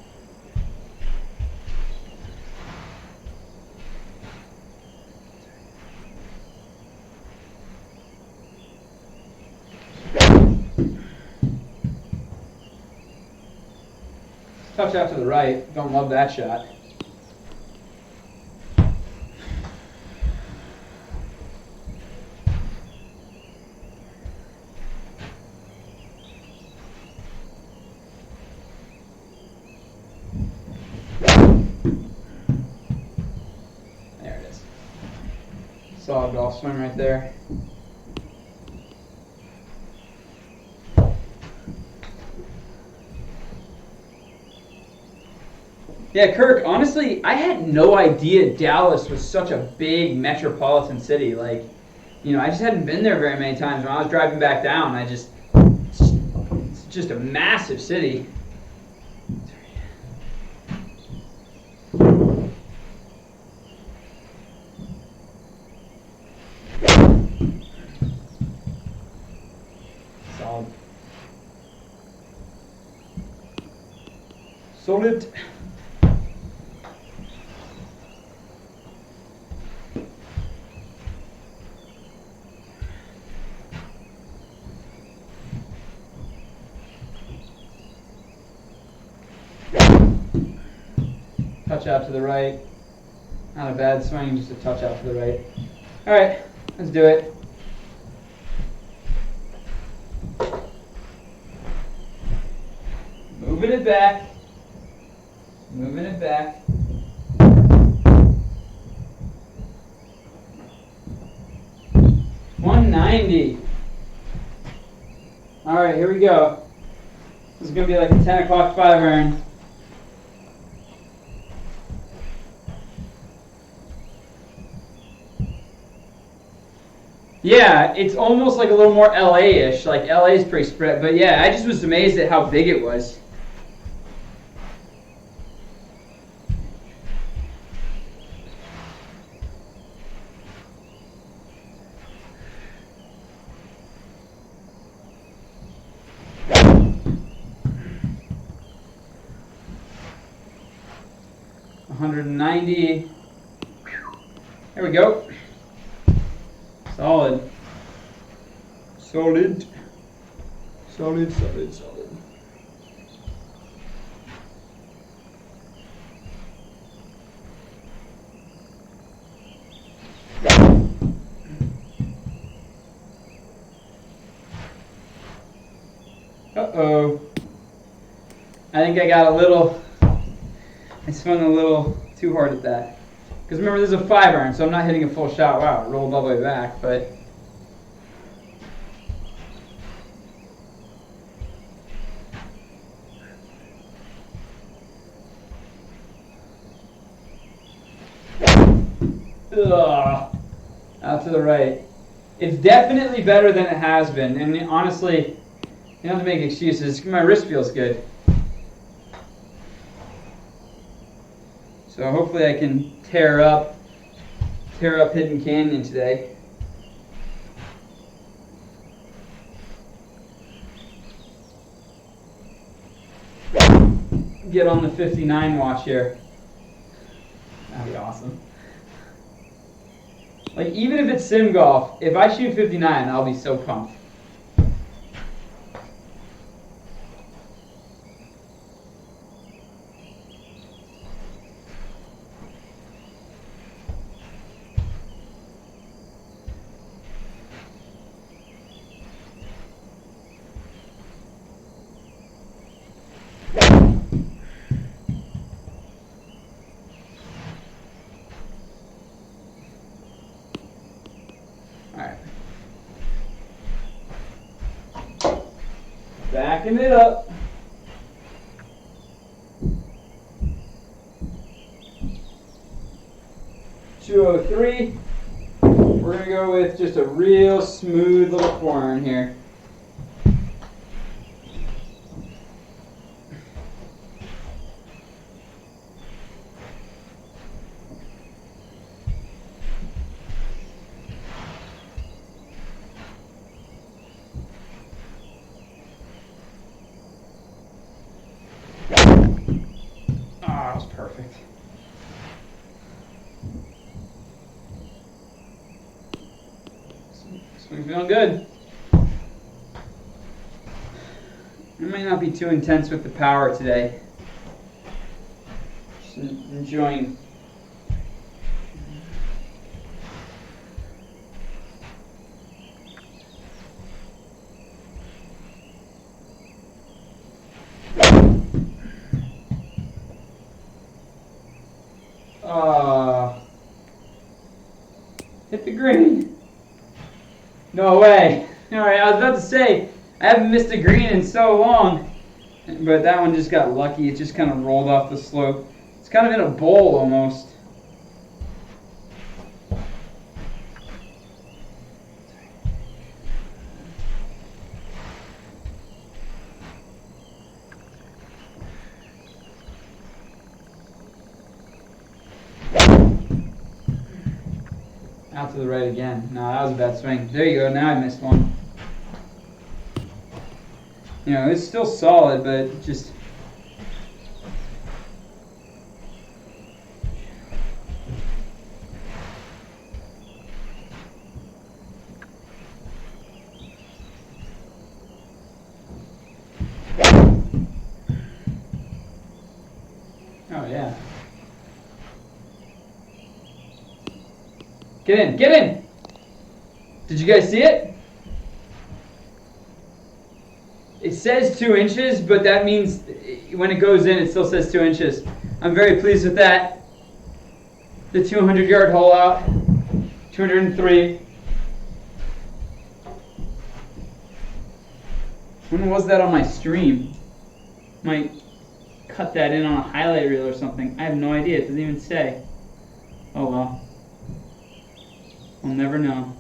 Touch out to the right. Don't love that shot. There it is. Solid golf swing right there. Yeah, Kirk, honestly, I had no idea Dallas was such a big metropolitan city. Like, I just hadn't been there very many times. When I was driving back down, it's just a massive city. Solid. Solid. Touch out to the right. Not a bad swing, just a touch out to the right. All right, let's do it. Moving it back. Moving it back. $190. All right, here we go. This is going to be like a 10 o'clock 5-iron. Yeah, it's almost like a little more LA-ish. Like LA is pretty spread, but yeah, I just was amazed at how big it was. $190. There we go. Solid. Solid. Solid, solid, solid. Uh-oh. I think I got I swung a little too hard at that. Because remember, this is a 5-iron, so I'm not hitting a full shot. Wow, it rolled all the way back, but... Ugh. Out to the right. It's definitely better than it has been, and honestly, you don't have to make excuses. My wrist feels good. So hopefully I can tear up Hidden Canyon today. Get on the 59 watch here. That'd be awesome. Like, even if it's sim golf, if I shoot 59, I'll be so pumped. Backing it up. .203. We're going to go with just a real smooth little corner in here. Perfect. Swing feeling good. I might not be too intense with the power today. Just enjoying. Hit the green. No way. Alright, I was about to say, I haven't missed a green in so long. But that one just got lucky. It just kind of rolled off the slope. It's kind of in a bowl almost. Out to the right again. No, that was a bad swing. There you go. Now I missed one. You know, it's still solid, but just... Oh, yeah. Get in, get in! Did you guys see it? It says 2 inches, but that means when it goes in, it still says 2 inches. I'm very pleased with that. The 200-yard hole out, 203. When was that on my stream? Might cut that in on a highlight reel or something. I have no idea. It doesn't even say. Oh well. We'll never know.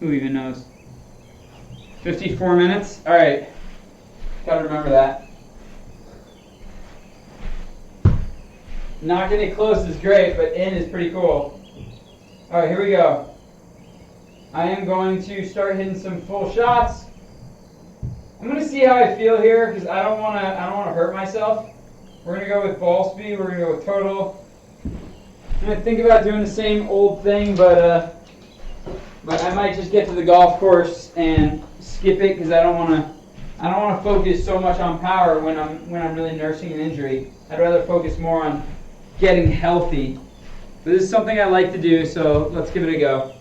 Who even knows? 54 minutes? Alright. Gotta remember that. Not getting close is great, but in is pretty cool. Alright, here we go. I am going to start hitting some full shots. I'm going to see how I feel here because I don't want to hurt myself. We're going to go with ball speed. We're going to go with total. I'm going to think about doing the same old thing, but I might just get to the golf course and skip it because I don't want to focus so much on power when I'm really nursing an injury. I'd rather focus more on getting healthy. But this is something I like to do, so let's give it a go.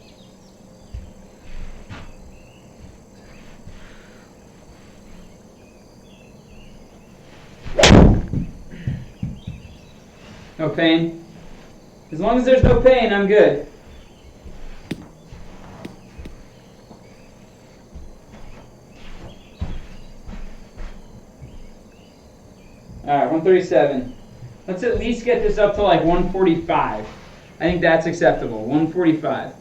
No pain? As long as there's no pain, I'm good. Alright, 137. Let's at least get this up to like 145. I think that's acceptable. 145.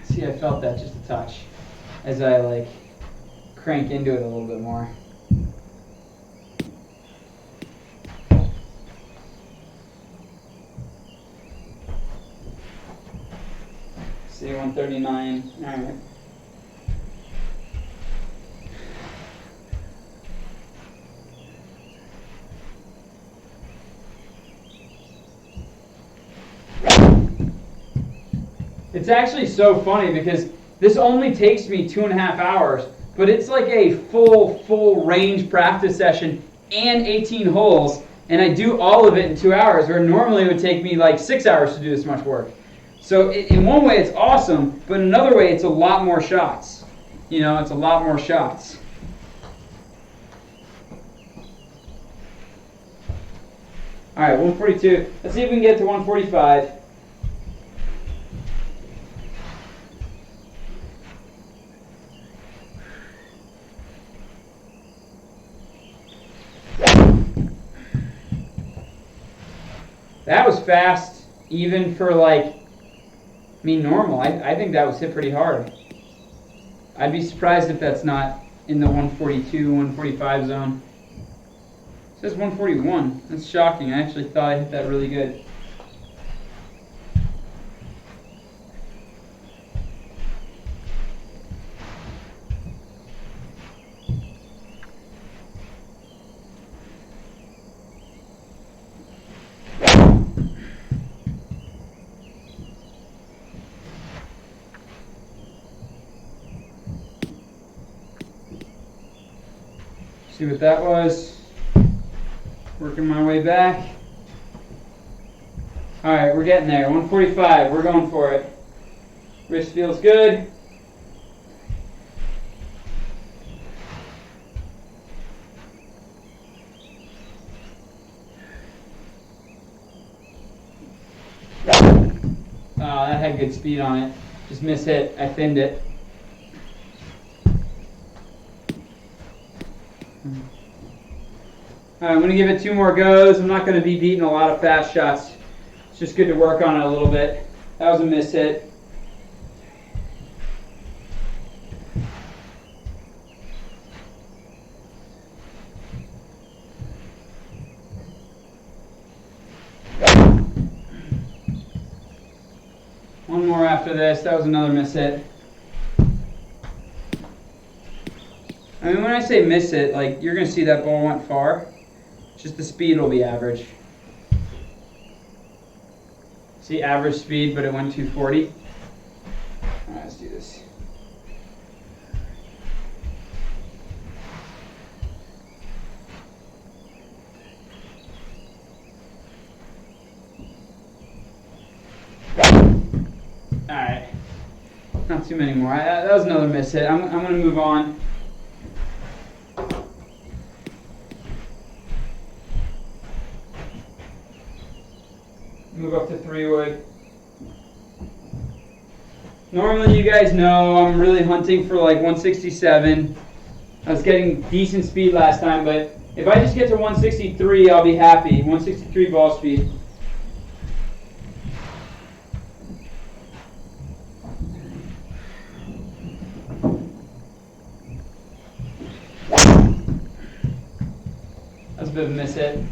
See, I felt that just a touch as I like crank into it a little bit more. See, 139. Alright. It's actually so funny because this only takes me 2.5 hours, but it's like a full range practice session and 18 holes, and I do all of it in 2 hours, where normally it would take me like 6 hours to do this much work. So in one way it's awesome, but in another way it's a lot more shots. You know, it's a lot more shots. All right, 142. Let's see if we can get to 145. That was fast, even for like, normal. I think that was hit pretty hard. I'd be surprised if that's not in the 142, 145 zone. It says 141. That's shocking. I actually thought I hit that really good. See what that was. Working my way back. Alright, we're getting there. 145. We're going for it. Wrist feels good. Oh, that had good speed on it. Just mishit. I thinned it. Alright, I'm going to give it 2 more goes. I'm not going to be beating a lot of fast shots. It's just good to work on it a little bit. That was a miss hit. One more after this. That was another miss hit. I mean, when I say miss hit, like, you're going to see that ball went far. Just the speed will be average. See, average speed, but it went 240. All right, let's do this. All right, not too many more. That was another miss hit. I'm going to move on. Move up to 3-wood. Normally, you guys know I'm really hunting for like 167. I was getting decent speed last time, but if I just get to 163, I'll be happy. 163 ball speed. That's a bit of a miss hit.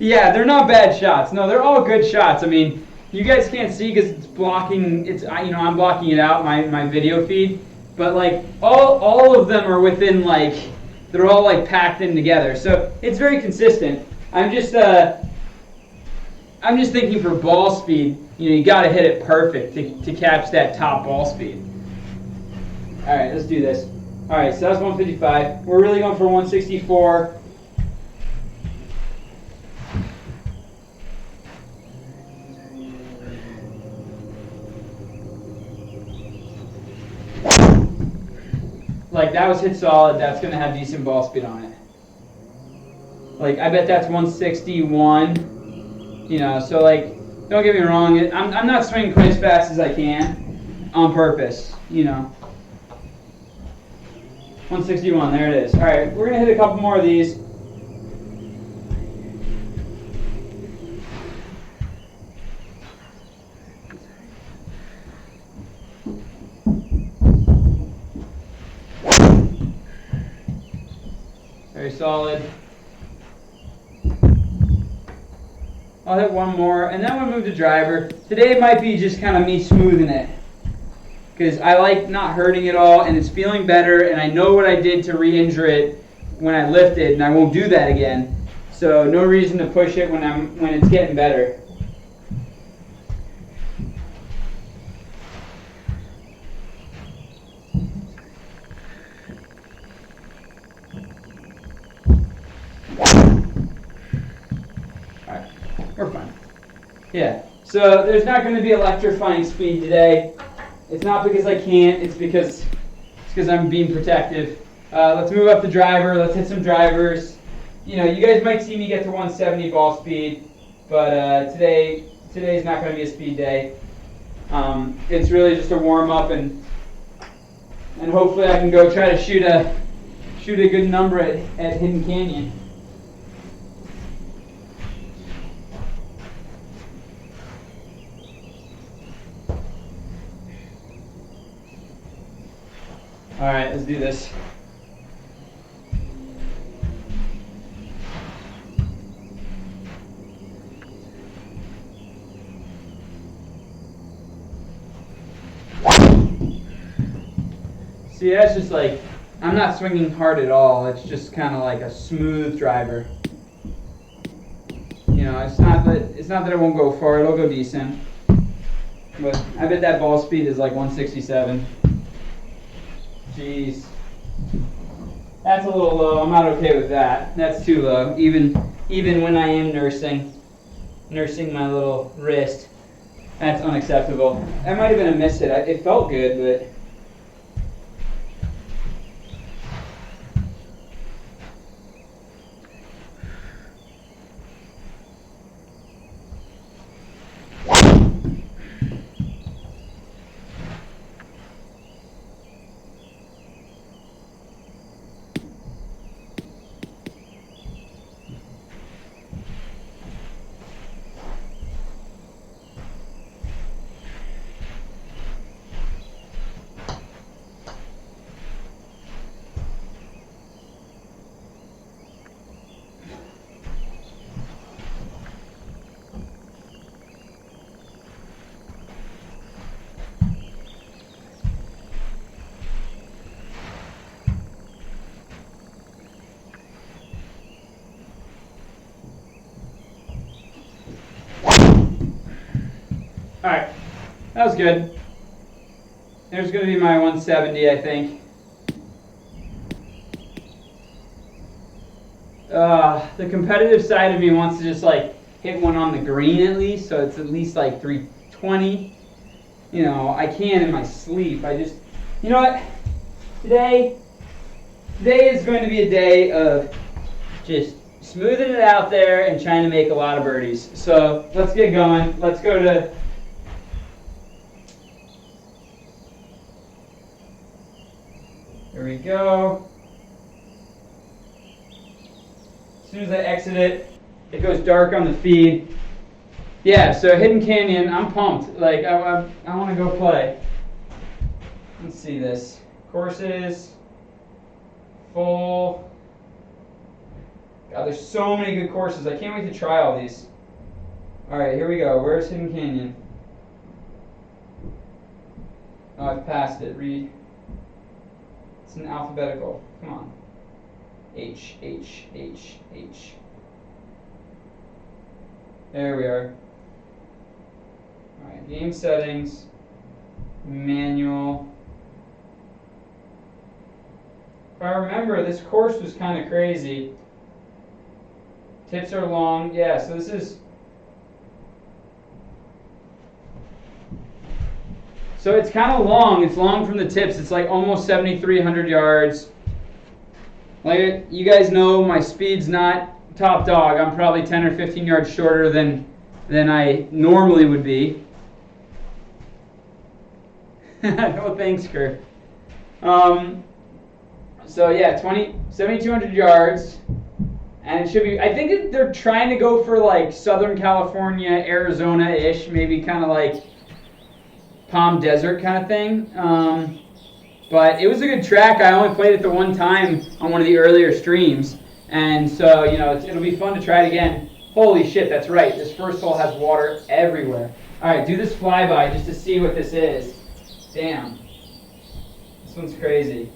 Yeah, they're not bad shots. No, they're all good shots. I mean, you guys can't see because it's blocking. I'm blocking it out my video feed. But like all of them are within like they're all like packed in together. So it's very consistent. I'm just thinking for ball speed. You got to hit it perfect to catch that top ball speed. All right, let's do this. All right, so that's 155. We're really going for 164. like that was hit solid, that's going to have decent ball speed on it. Like, I bet that's 161, you know, so like, don't get me wrong, I'm not swinging quite as fast as I can on purpose, you know. 161, there it is. All right, we're going to hit a couple more of these. Very solid. I'll hit one more, and then we'll move to driver. Today it might be just kind of me smoothing it, because I like not hurting it all, and it's feeling better, and I know what I did to re-injure it when I lifted, and I won't do that again. So no reason to push it when it's getting better. Alright, we're fine. Yeah, so there's not going to be electrifying speed today. It's not because I can't, it's because I'm being protective. Let's move up the driver, let's hit some drivers. You know, you guys might see me get to 170 ball speed, but today's not going to be a speed day. It's really just a warm-up, and hopefully I can go try to shoot a good number at Hidden Canyon. All right, let's do this. See, that's just like, I'm not swinging hard at all. It's just kind of like a smooth driver. You know, it's not that it won't go far. It'll go decent. But I bet that ball speed is like 167. Jeez. That's a little low. I'm not okay with that. That's too low. Even when I am nursing my little wrist, that's unacceptable. That might have been a miss hit. It felt good, but alright, that was good. There's going to be my 170, I think. The competitive side of me wants to just like hit one on the green at least, so it's at least like 320. You know, I can in my sleep. You know what? Today is going to be a day of just smoothing it out there and trying to make a lot of birdies. So let's get going. Let's go to... There we go. As soon as I exit it, it goes dark on the feed. Yeah, so Hidden Canyon, I'm pumped. Like, I want to go play. Let's see this. Courses. Full. God, there's so many good courses. I can't wait to try all these. Alright, here we go. Where's Hidden Canyon? Oh, I've passed it. Read. It's in alphabetical. Come on. H, H, H, H. There we are. Alright, game settings. Manual. If I remember, this course was kind of crazy. Tips are long. Yeah, so this is... So it's kind of long. It's long from the tips. It's like almost 7,300 yards. Like you guys know, my speed's not top dog. I'm probably 10 or 15 yards shorter than I normally would be. No thanks, Kurt. So yeah, 7,200 yards, and it should be. I think they're trying to go for like Southern California, Arizona-ish, maybe kind of like Palm Desert kind of thing. But it was a good track. I only played it the one time on one of the earlier streams, and so it'll be fun to try it again. Holy shit, that's right. This first hole has water everywhere. All right, do this flyby just to see what this is. Damn, this one's crazy.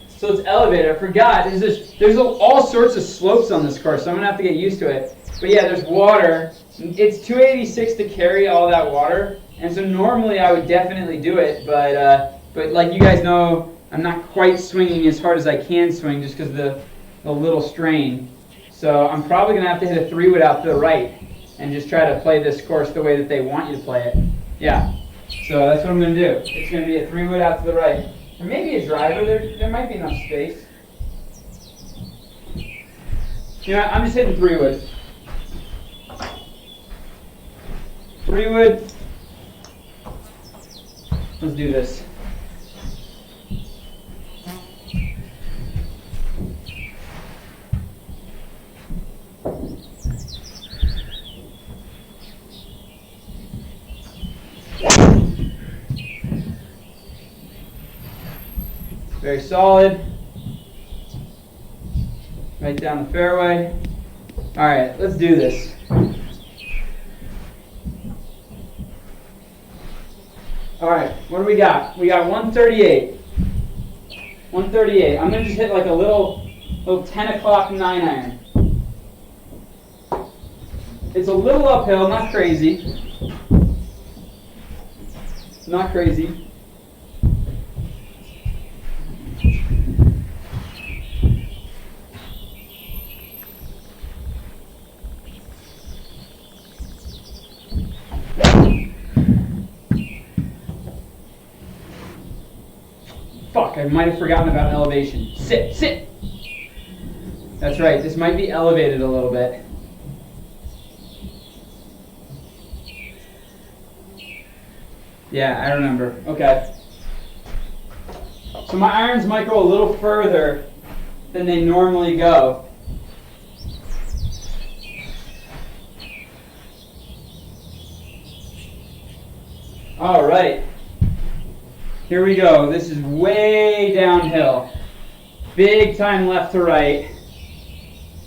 So it's elevated. I forgot. There's all sorts of slopes on this course, so I'm gonna have to get used to it. But yeah, there's water. It's 286 to carry all that water, and so normally I would definitely do it, but like you guys know, I'm not quite swinging as hard as I can swing just because of the little strain. So I'm probably gonna have to hit a 3-wood out to the right and just try to play this course the way that they want you to play it. Yeah. So that's what I'm gonna do. It's gonna be a 3-wood out to the right. Or maybe a driver, there might be enough space. I'm just hitting 3-wood. 3-wood. Let's do this. Very solid. Right down the fairway. All right, let's do this. All right, what do we got? We got 138. 138. I'm going to just hit like a little 10 o'clock 9-iron. It's a little uphill, not crazy. Not crazy. Fuck, I might have forgotten about elevation. Sit, sit! That's right, this might be elevated a little bit. Yeah, I remember. Okay. So my irons might go a little further than they normally go. All right. Here we go. This is way downhill. Big time left to right.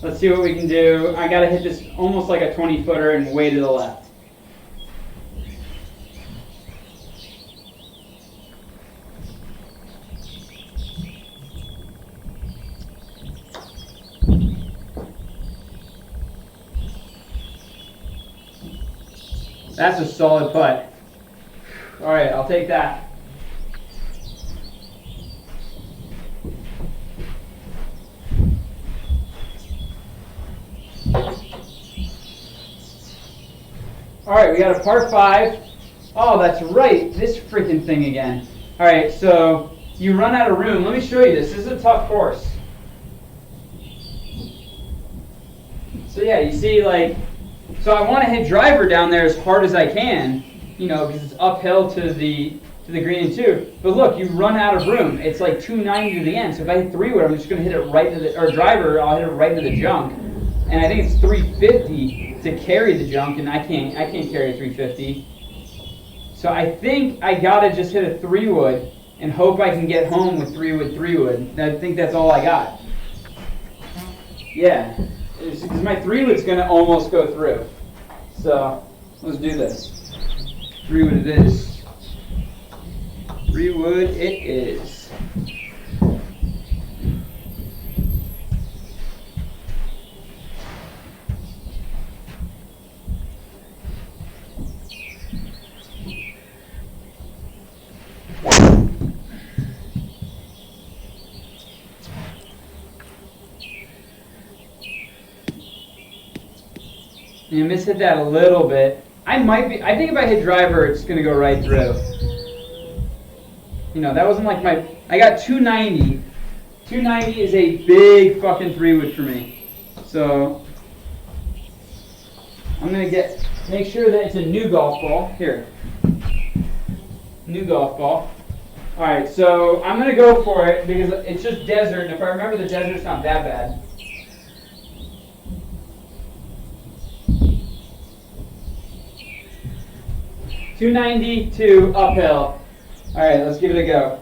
Let's see what we can do. I got to hit this almost like a 20-footer and way to the left. That's a solid putt. All right, I'll take that. All right, we got a par 5. Oh, that's right, this freaking thing again. All right, so you run out of room. Let me show you this. This is a tough course. So yeah, you see, so I want to hit driver down there as hard as I can, because it's uphill to the green and 2. But look, you run out of room. It's like 290 to the end. So if I hit 3-wood, I'm just going to hit it right into the, or driver, I'll hit it right into the junk. And I think it's 350 to carry the junk, and I can't carry a 350. So I think I gotta just hit a 3-wood and hope I can get home with 3-wood. I think that's all I got. Yeah, because my 3-wood's gonna almost go through. So let's do this. 3-wood it is. 3-wood it is. And I mishit that a little bit. I think if I hit driver, it's going to go right through. You know, that wasn't like I got 290. 290 is a big fucking 3-wood for me. So, I'm going to make sure that it's a new golf ball. Here. New golf ball. Alright, so I'm going to go for it because it's just desert, and if I remember the desert's not that bad. $292 uphill. Alright, let's give it a go.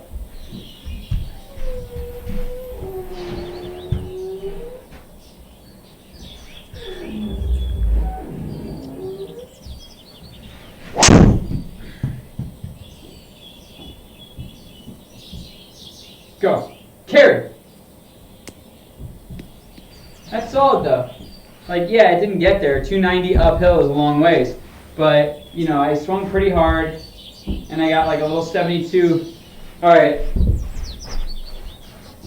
Go. Carry. That's solid though. Like, yeah, it didn't get there. 290 uphill is a long ways. But, you know, I swung pretty hard, and I got like a little 72. Alright.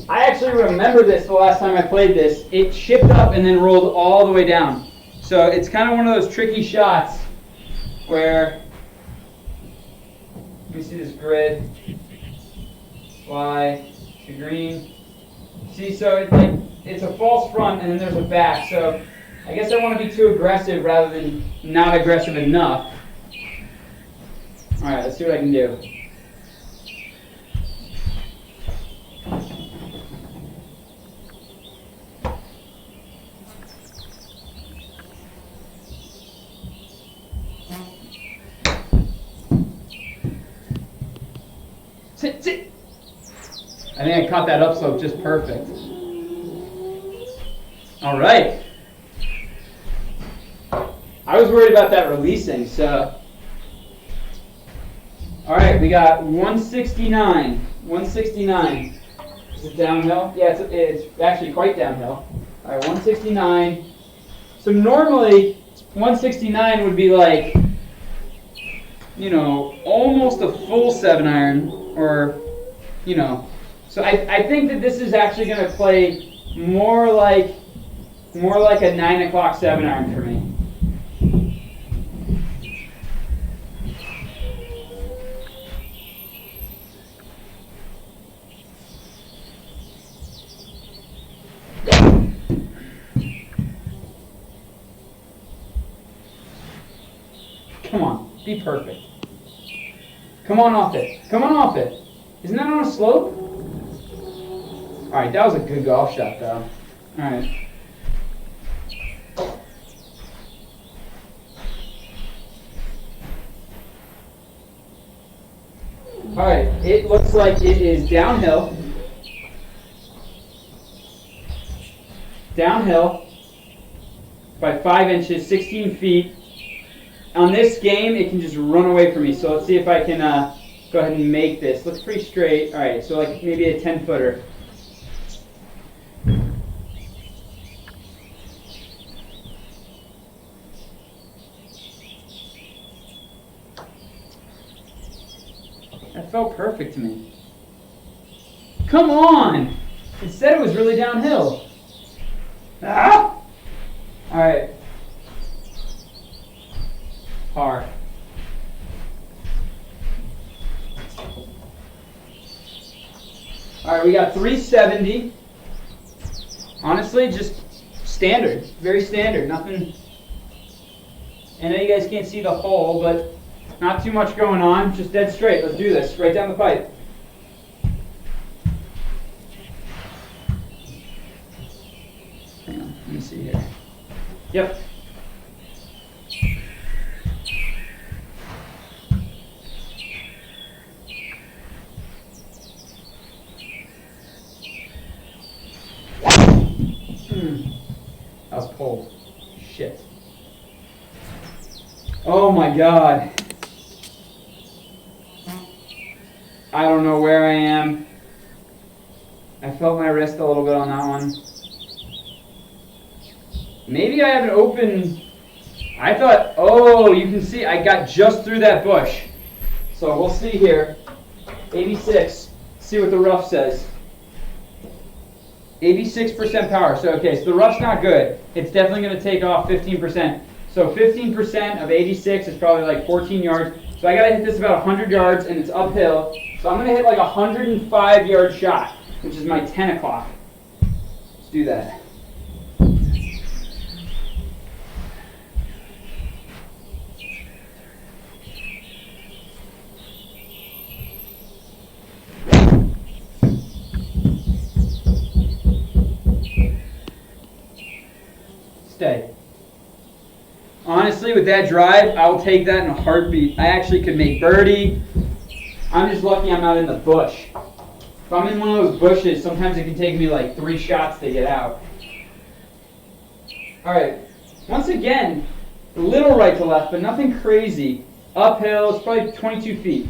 I actually remember this the last time I played this. It shipped up and then rolled all the way down. So it's kind of one of those tricky shots where, let me see this grid. Fly to green. See, so it's a false front and then there's a back. So I guess I want to be too aggressive rather than not aggressive enough. Alright, let's see what I can do. Sit. I think I caught that upslope just perfect. All right. I was worried about that releasing, so. All right, we got 169. 169. Is it downhill? Yeah, it's actually quite downhill. All right, 169. So normally, 169 would be like, you know, almost a full 7-iron, or, you know. So I think that this is actually going to play more like a 9 o'clock 7-iron for me. Come on, be perfect. Come on off it. Come on off it. Isn't that on a slope? Alright, that was a good golf shot, though. Alright. Alright, it looks like it is downhill. Downhill by 5 inches, 16 feet. On this game, it can just run away from me. So let's see if I can go ahead and make this. Looks pretty straight. All right, so like maybe a 10-footer. That felt perfect to me. Come on! It said it was really downhill. Ah! All right. Par. All right, we got 370. Honestly, just standard, very standard. Nothing. I know you guys can't see the hole, but not too much going on. Just dead straight. Let's do this. Right down the pipe. Hang on. Let me see here. Yep. That was pulled. Shit. Oh my god. I don't know where I am. I felt my wrist a little bit on that one. Maybe I have an open. I thought, oh, you can see I got just through that bush. So we'll see here. 86. See what the rough says. 86% power. So okay, so the rough's not good. It's definitely going to take off 15%. So 15% of 86 is probably like 14 yards. So I got to hit this about 100 yards, and it's uphill. So I'm going to hit like a 105-yard shot, which is my 10 o'clock. Let's do that. Stay. Honestly, with that drive, I will take that in a heartbeat. I actually could make birdie. I'm just lucky I'm not in the bush. If I'm in one of those bushes, sometimes it can take me like 3 shots to get out. All right. Once again, a little right to left, but nothing crazy. Uphill, it's probably 22 feet.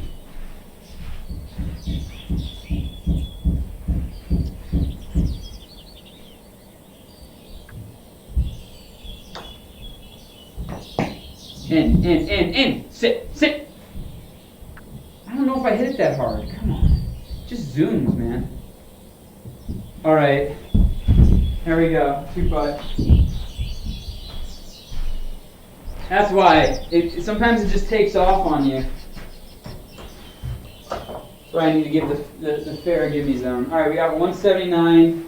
In. Sit. I don't know if I hit it that hard. Come on. Just zooms, man. All right. There we go. 2-putt. That's why. Sometimes it just takes off on you. That's why I need to give the fair gimme zone. All right, we got 179.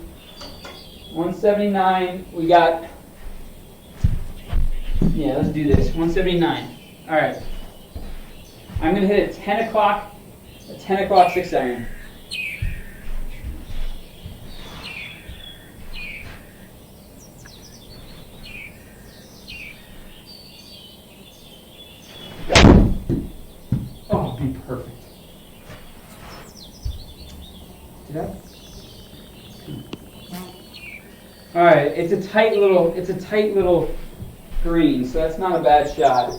179. We got... Yeah, let's do this. 179. All right. I'm going to hit a 10 o'clock 6-iron. Oh, be perfect. Did I? All right, it's a tight little green, so that's not a bad shot.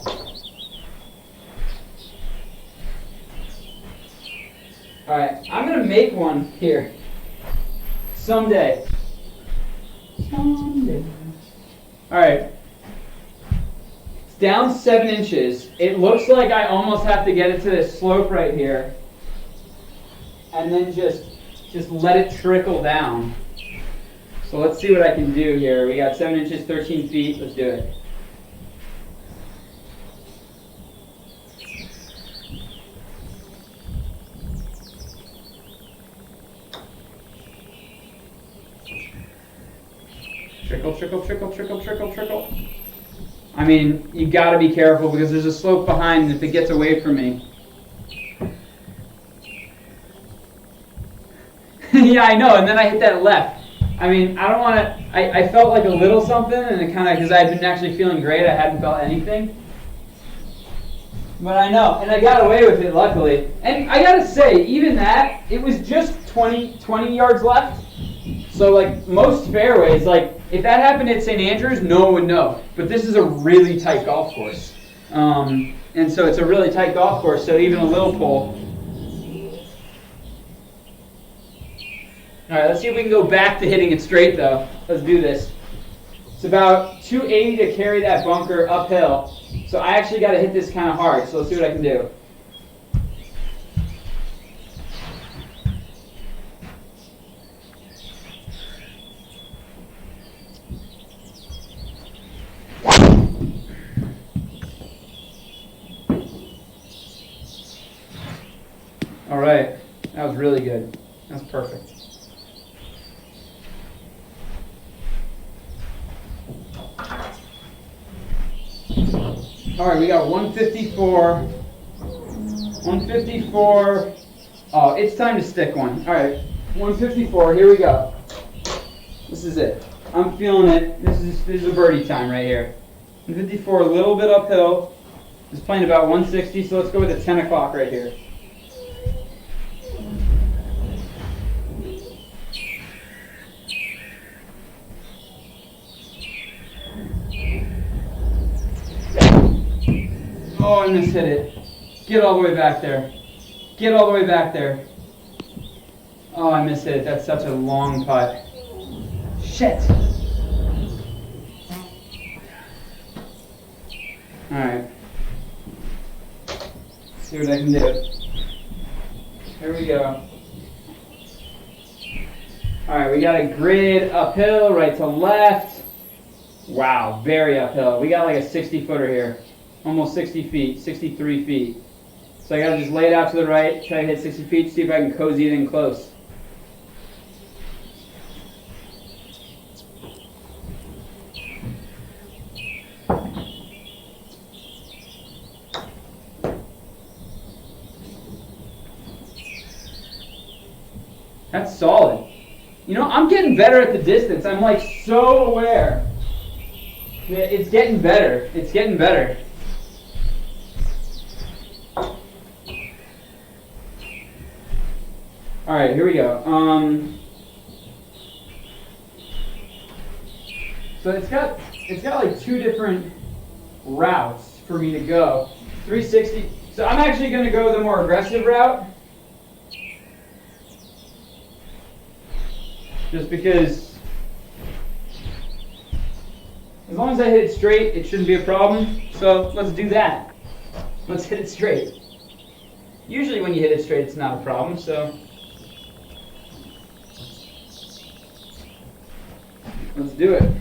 All right, I'm going to make one here. Someday. All right. It's down 7 inches. It looks like I almost have to get it to this slope right here. And then just let it trickle down. So let's see what I can do here. We got 7 inches, 13 feet. Let's do it. Trickle. I mean, you got to be careful because there's a slope behind, and if it gets away from me. Yeah, I know, and then I hit that left. I mean, I don't want to... I felt like a little something, and it kind of... Because I had been actually feeling great, I hadn't felt anything. But I know, and I got away with it, luckily. And I got to say, even that, it was just 20 yards left. So, like, most fairways, like, if that happened at St. Andrews, no one would know. But this is a really tight golf course. And so it's a really tight golf course, so even a little pull. All right, let's see if we can go back to hitting it straight, though. Let's do this. It's about 280 to carry that bunker uphill. So I actually got to hit this kind of hard, so let's see what I can do. All right, that was really good. That's perfect. All right, we got 154. 154. Oh, it's time to stick one. All right, 154. Here we go. This is it. I'm feeling it. This is a birdie time right here. 154, a little bit uphill. Just playing about 160, so let's go with a 10 o'clock right here. Oh, I mishit it. Get all the way back there. Get all the way back there. Oh, I mishit it. That's such a long putt. Shit. Alright. See what I can do. Here we go. Alright, we got a grid uphill, right to left. Wow, very uphill. We got like a 60-footer here. Almost 60 feet, 63 feet. So I gotta just lay it out to the right, try to hit 60 feet, see if I can cozy it in close. That's solid. You know, I'm getting better at the distance. I'm like so aware. Yeah, it's getting better. It's getting better. All right, here we go. So it's got like two different routes for me to go. 360. So I'm actually going to go the more aggressive route. Just because as long as I hit it straight, it shouldn't be a problem. So let's do that. Let's hit it straight. Usually when you hit it straight, it's not a problem. So let's do it.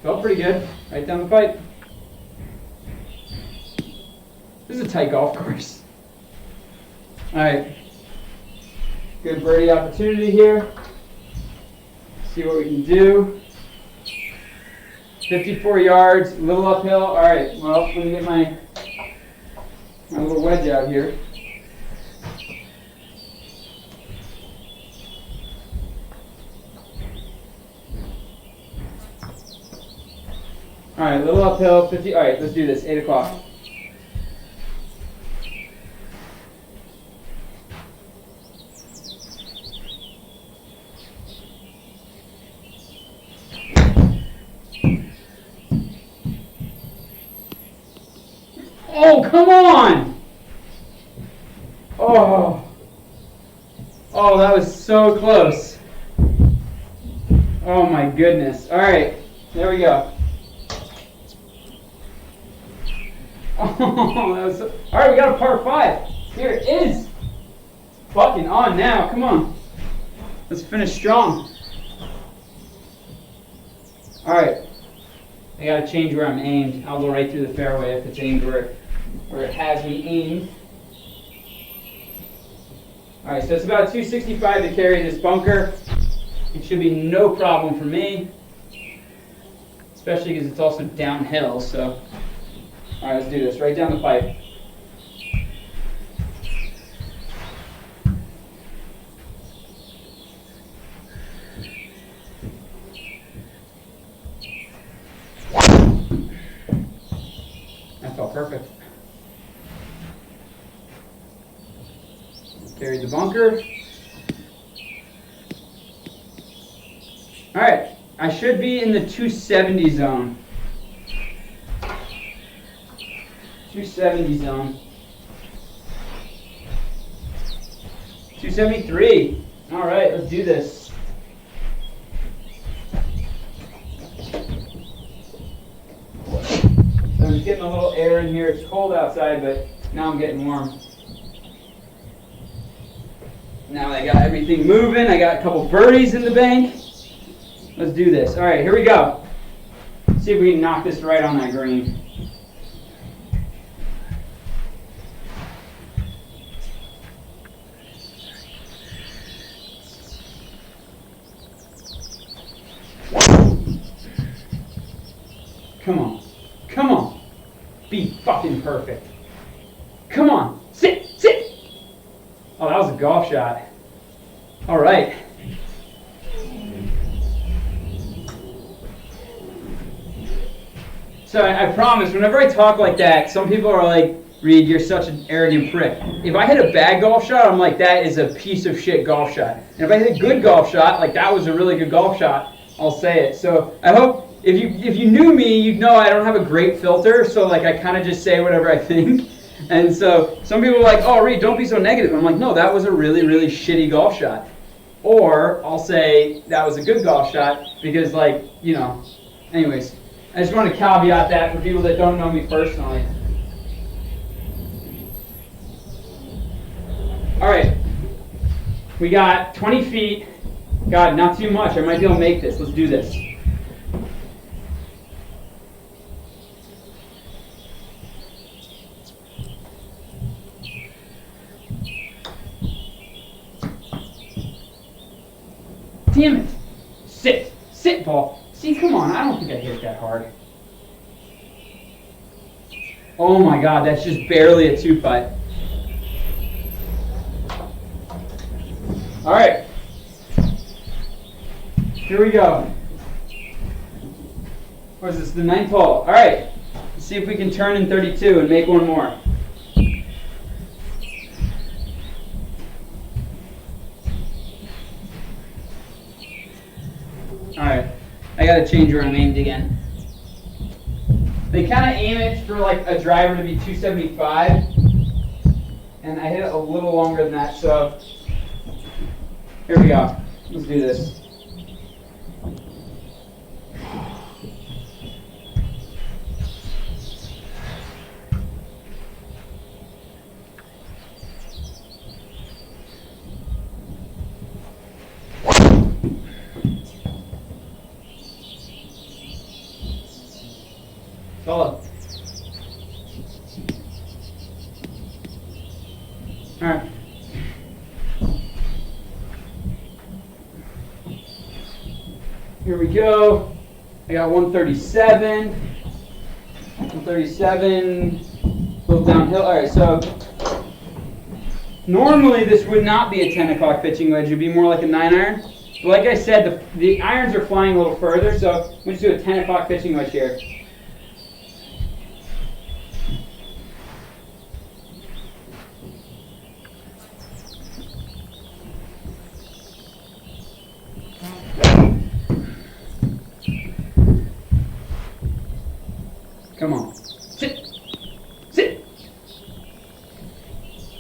Felt pretty good, right down the pipe. This is a tight golf course. All right, good birdie opportunity here. See what we can do. 54 yards, a little uphill. All right, well, let me get my little wedge out here. All right, a little uphill, 50. All right, let's do this, 8 o'clock. Oh, come on! Oh, that was so close. Oh my goodness. All right, there we go. Oh, that was so, all right, we got a par 5. Here it is. Fucking on now. Come on. Let's finish strong. All right. I got to change where I'm aimed. I'll go right through the fairway if it's aimed where it has me aimed. All right, so it's about 265 to carry this bunker. It should be no problem for me, especially because it's also downhill, so. All right, let's do this. Right down the pipe. That felt perfect. Carried the bunker. All right, I should be in the 270 zone. 270 zone. 273. All right, let's do this. So I'm just getting a little air in here. It's cold outside, but now I'm getting warm. Now I got everything moving. I got a couple birdies in the bank. Let's do this. All right, here we go. Let's see if we can knock this right on that green. Come on. Come on. Be fucking perfect. Come on. Sit. Sit. Oh, that was a golf shot. All right. So I promise, whenever I talk like that, some people are like, Reed, you're such an arrogant prick. If I hit a bad golf shot, I'm like, that is a piece of shit golf shot. And if I hit a good golf shot, like that was a really good golf shot, I'll say it. So I hope if you knew me, you'd know I don't have a great filter, so like I kind of just say whatever I think. And so some people are like, oh, Reed, don't be so negative. I'm like, no, that was a really, really shitty golf shot. or I'll say that was a good golf shot because, like, you know, anyways, I just want to caveat that for people that don't know me personally. All right, we got 20 feet. God, not too much. I might be able to make this. Let's do this. Damn it. Sit. Sit, ball. See, come on. I don't think I hit it that hard. Oh my God, that's just barely a 2-putt. All right. Here we go. What is this? The 9th hole. All right. Let's see if we can turn in 32 and make one more. Alright, I gotta change where I'm aimed again. They kind of aim it for like a driver to be 275, and I hit it a little longer than that, so here we go. Let's do this. Solid. All right. Here we go. I got 137. 137. A little downhill. All right, so normally this would not be a 10 o'clock pitching wedge. It would be more like a 9-iron. But like I said, the irons are flying a little further, so we'll just do a 10 o'clock pitching wedge here. Come on. Sit. Sit.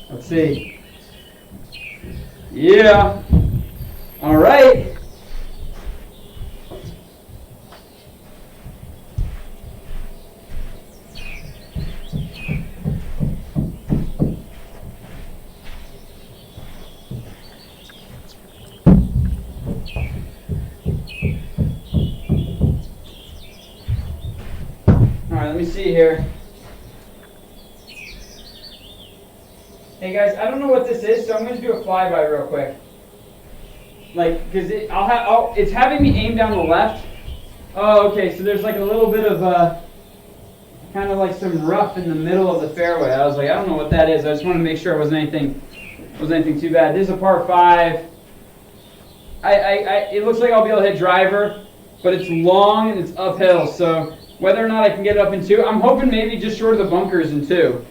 Let's see. Yeah. All right. Let me see here. Hey guys, I don't know what this is, so I'm going to do a flyby real quick. Like, because it's having me aim down the left. Oh, okay, so there's like a little bit of kind of like some rough in the middle of the fairway. I was like, I don't know what that is. I just wanted to make sure it wasn't anything too bad. This is a par 5. It looks like I'll be able to hit driver, but it's long and it's uphill, so whether or not I can get it up in 2, I'm hoping maybe just short of the bunkers in 2.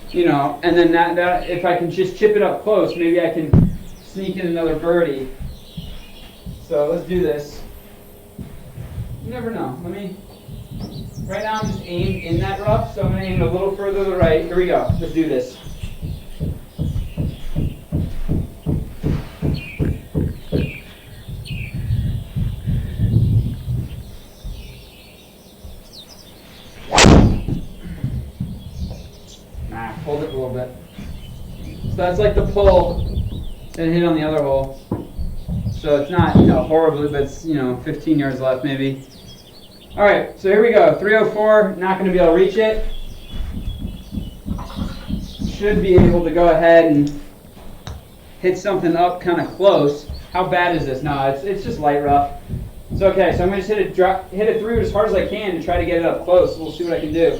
You know, and then that if I can just chip it up close, maybe I can sneak in another birdie. So let's do this. You never know. Right now I'm just aimed in that rough, so I'm going to aim a little further to the right. Here we go. Let's do this. Hold it a little bit. So that's like the pull that hit on the other hole. So it's not, horribly, but it's, 15 yards left maybe. All right, so here we go. 304, not going to be able to reach it. Should be able to go ahead and hit something up kind of close. How bad is this? No, it's just light rough. It's okay, so I'm going to just hit it through as hard as I can and try to get it up close. We'll see what I can do.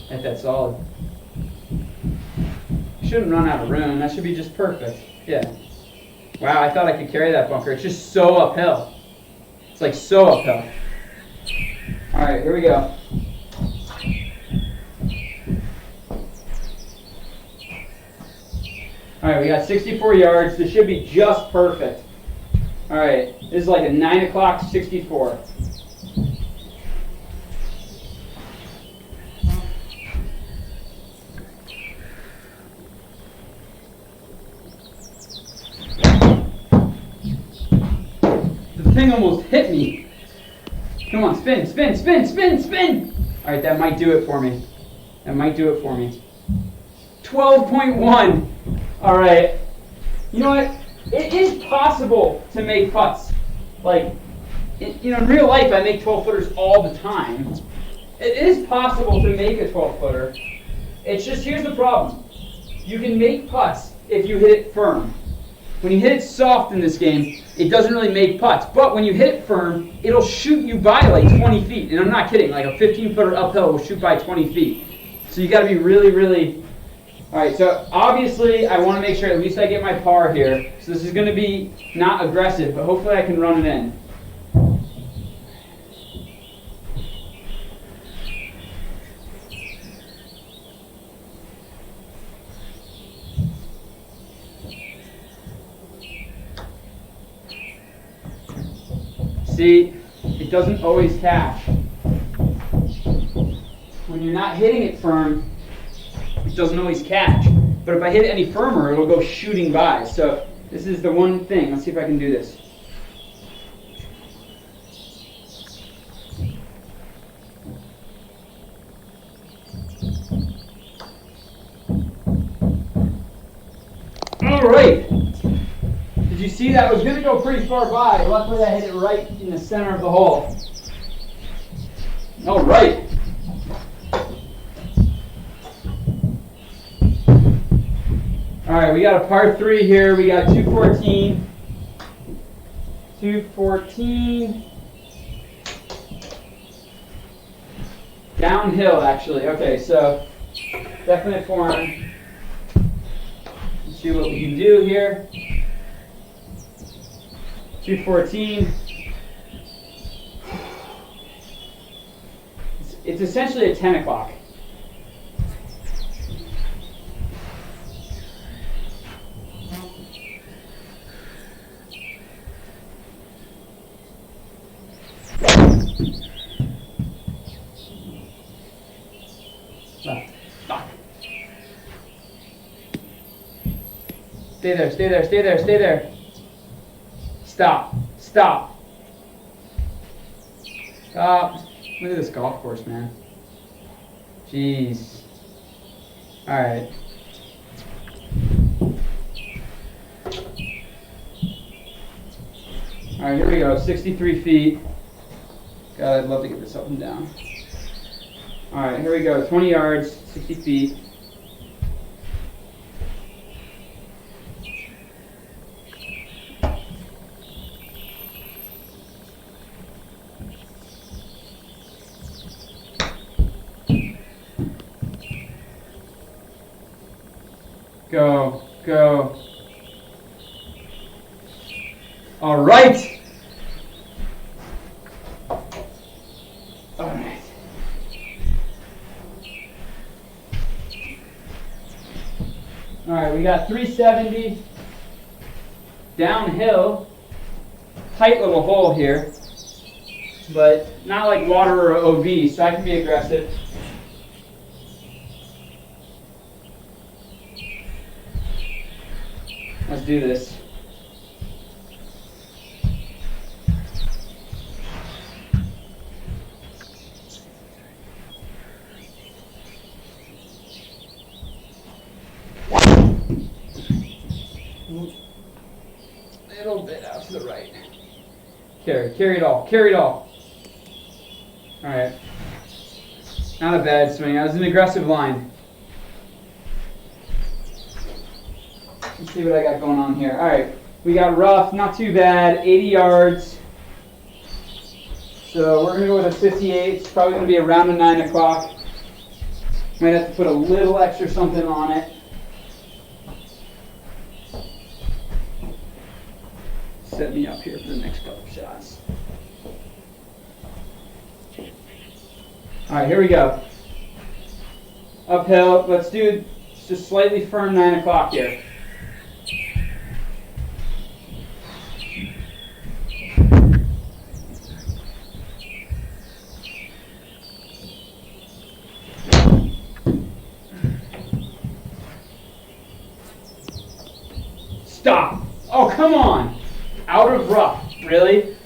Hit that solid. Shouldn't run out of room. That should be just perfect. Yeah. Wow, I thought I could carry that bunker. It's just so uphill. It's like so uphill. All right, here we go. All right, we got 64 yards. This should be just perfect. All right, this is like a 9 o'clock 64. The thing almost hit me. Come on, spin, spin, spin, spin, spin. All right, that might do it for me. That might do it for me. 12.1. All right. You know what? It is possible to make putts. Like, in real life, I make 12-footers all the time. It is possible to make a 12-footer. It's just, here's the problem. You can make putts if you hit it firm. When you hit it soft in this game, it doesn't really make putts. But when you hit it firm, it'll shoot you by like 20 feet. And I'm not kidding. Like a 15-footer uphill will shoot by 20 feet. So you got to be really, really... All right, so obviously I want to make sure at least I get my par here. So this is going to be not aggressive, but hopefully I can run it in. See, it doesn't always catch. When you're not hitting it firm, it doesn't always catch. But if I hit it any firmer, it'll go shooting by. So this is the one thing. Let's see if I can do this. All right. Did you see that? I was going to go pretty far by. Luckily, I hit it right in the center of the hole. All right. All right, we got a par 3 here. We got 214. 214. Downhill, actually. Okay, so definite form. Let's see what we can do here. 214. It's essentially a 10 o'clock. Stay there, stay there, stay there, stay there. Stop, stop. Stop. Look at this golf course, man. Jeez. All right. All right, here we go. 63 feet. God, I'd love to get this up and down. All right, here we go. 20 yards, 60 feet. Go, go. All right. All right. All right, we got 370 downhill. Tight little hole here, but not like water or OB, so I can be aggressive. Let's do this. Little bit out to the right. Carry it all. Carry it all. All right. Not a bad swing. That was an aggressive line. Let's see what I got going on here. All right, we got rough, not too bad, 80 yards. So we're going to go with a 58. It's probably going to be around a 9 o'clock. Might have to put a little extra something on it. Set me up here for the next couple shots. All right, here we go. Uphill. Let's do just slightly firm 9 o'clock here. Stop. Oh, come on. Out of rough. Really?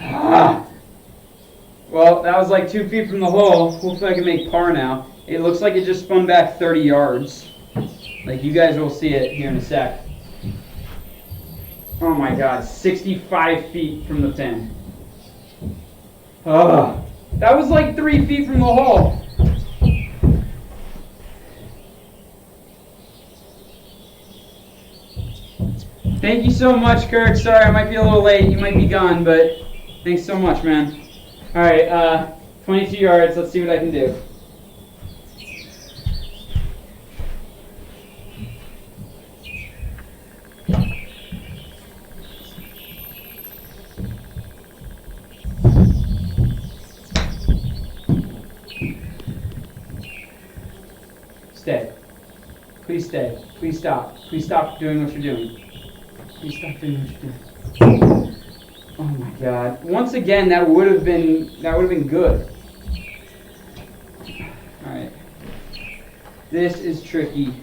Ah. Well, that was like 2 feet from the hole. Hopefully I can make par now. It looks like it just spun back 30 yards. Like, you guys will see it here in a sec. Oh my God, 65 feet from the pin. Oh, that was like 3 feet from the hole. Thank you so much, Kirk. Sorry, I might be a little late. You might be gone, but thanks so much, man. All right, 22 yards. Let's see what I can do. Stay. Please stay. Please stop. Please stop doing what you're doing. Please stop doing what you're doing. Oh my God! Once again, that would have been good. All right. This is tricky.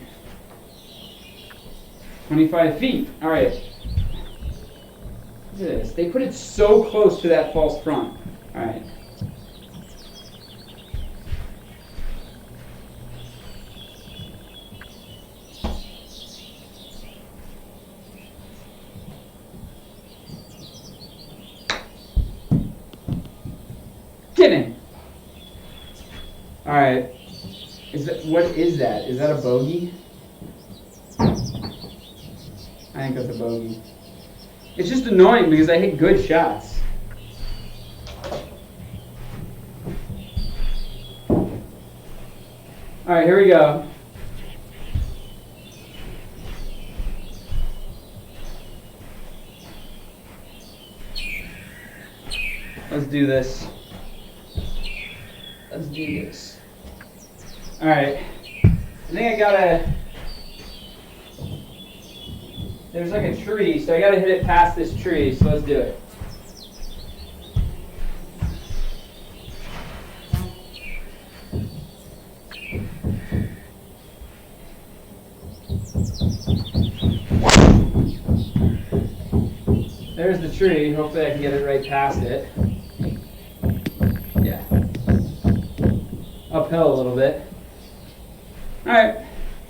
25 feet. All right. Look at this. They put it so close to that false front. All right. Get in. All right. What is that? Is that a bogey? I think that's a bogey. It's just annoying because I hit good shots. All right, here we go. Let's do this. Let's do this. All right. I think I gotta. There's like a tree, so I gotta hit it past this tree. So let's do it. There's the tree. Hopefully I can get it right past it. Yeah. Uphill a little bit. Alright.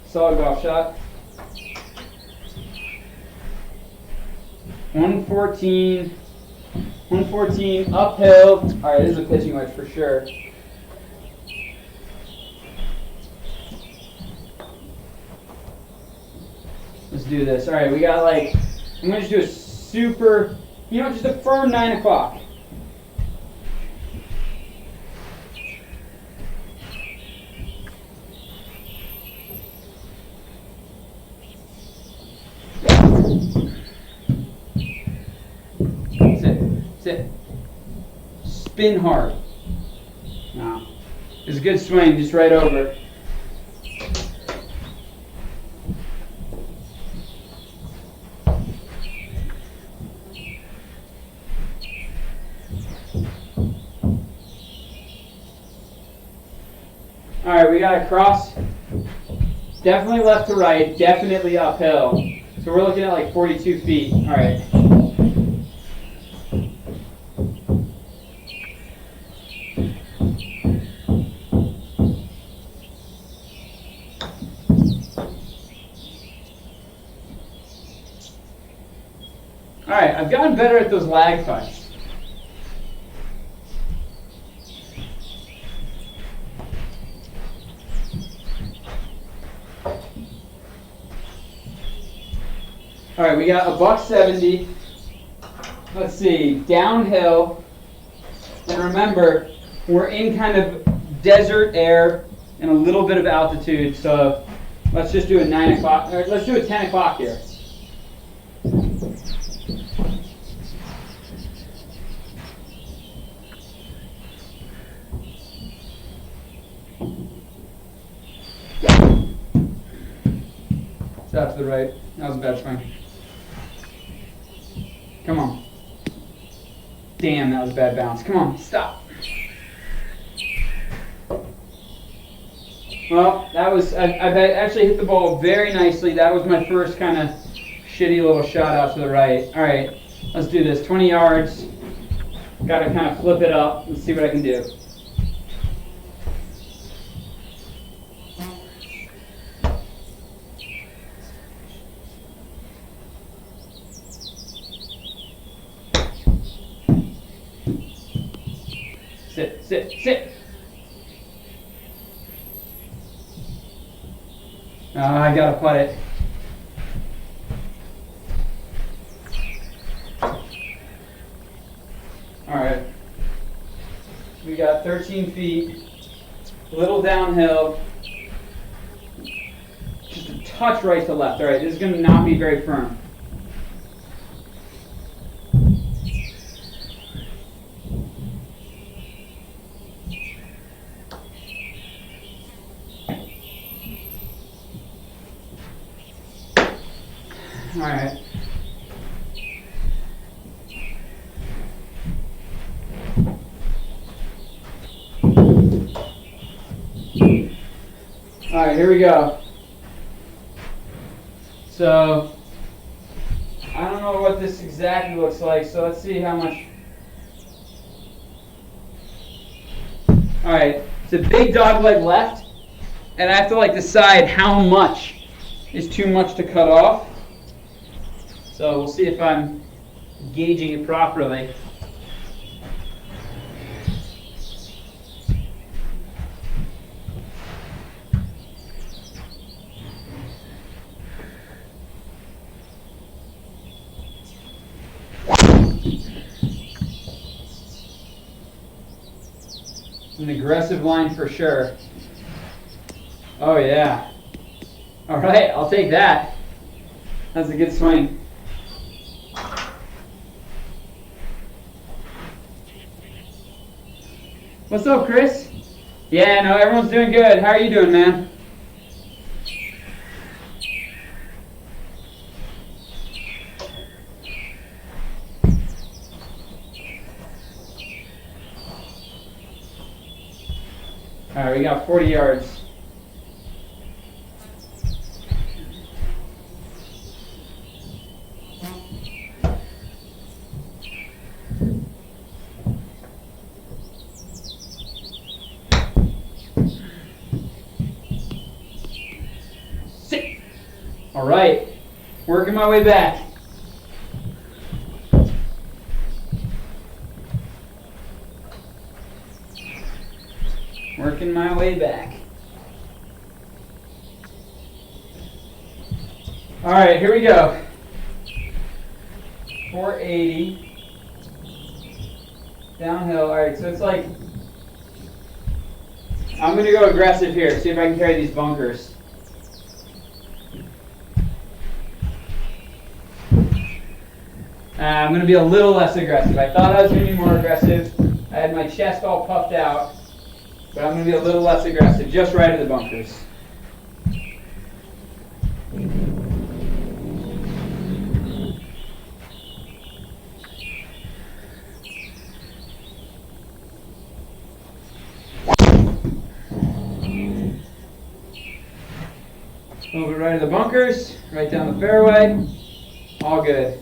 Solid golf shot. 114. 114 uphill. Alright, this is a pitching wedge for sure. Let's do this. Alright, we got like, I'm going to just do a super, just a firm 9 o'clock. Sit. Spin hard. No. It's a good swing, just right over. Alright, we got a cross. Definitely left to right, definitely uphill. So we're looking at like 42 feet. Alright. Alright, I've gotten better at those lag putts. Alright, we got a $170. Let's see, downhill. And remember, we're in kind of desert air and a little bit of altitude, so let's just do a 9 o'clock, or let's do a 10 o'clock here. Stop to the right. That was a bad swing. Come on. Damn, that was a bad bounce. Come on, stop. Well, that was, I've actually hit the ball very nicely. That was my first kind of shitty little shot out to the right. All right, let's do this. 20 yards. Got to kind of flip it up. Let's see what I can do. Sit, sit, sit. I gotta putt it. Alright. We got 13 feet, little downhill, just a touch right to left. Alright, this is going to not be very firm. Alright. Alright, here we go. So, I don't know what this exactly looks like, so let's see how much. Alright, it's a big dog leg left, and I have to decide how much is too much to cut off. So we'll see if I'm gauging it properly. An aggressive line for sure. Oh yeah. All right, I'll take that. That's a good swing. What's up, Chris? Yeah, no, everyone's doing good. How are you doing, man? All right, we got 40 yards. Sit. All right, working my way back. Working my way back. All right, here we go. 480. Downhill. All right, so it's like, I'm going to go aggressive here, see if I can carry these bunkers. I'm going to be a little less aggressive. I thought I was going to be more aggressive. I had my chest all puffed out. But I'm going to be a little less aggressive, just right at the bunkers. A little bit right at the bunkers, right down the fairway. All good.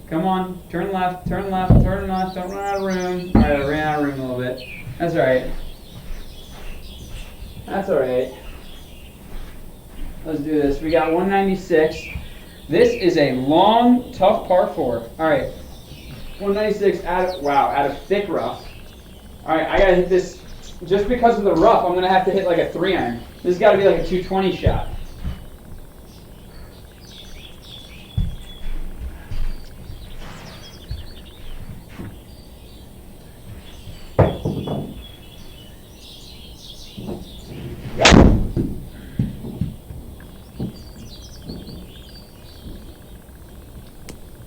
Come on, turn left, turn left, turn left. Don't run out of room. All right, I ran out of room a little bit. That's all right. That's all right. Let's do this. We got 196. This is a long, tough par 4. All right. 196 out of thick rough. All right, I got to hit this. Just because of the rough, I'm going to have to hit like a 3-iron. This has got to be like a 220 shot.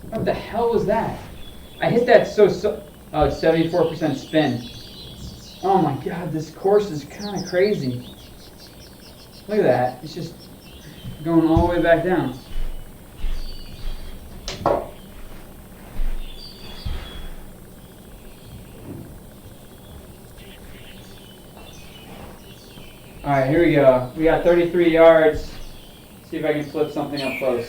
What the hell was that? I hit that so. Oh, it's 74% spin. Oh my god, this course is kind of crazy. Look at that. It's just going all the way back down. Alright, here we go. We got 33 yards. See if I can flip something up close.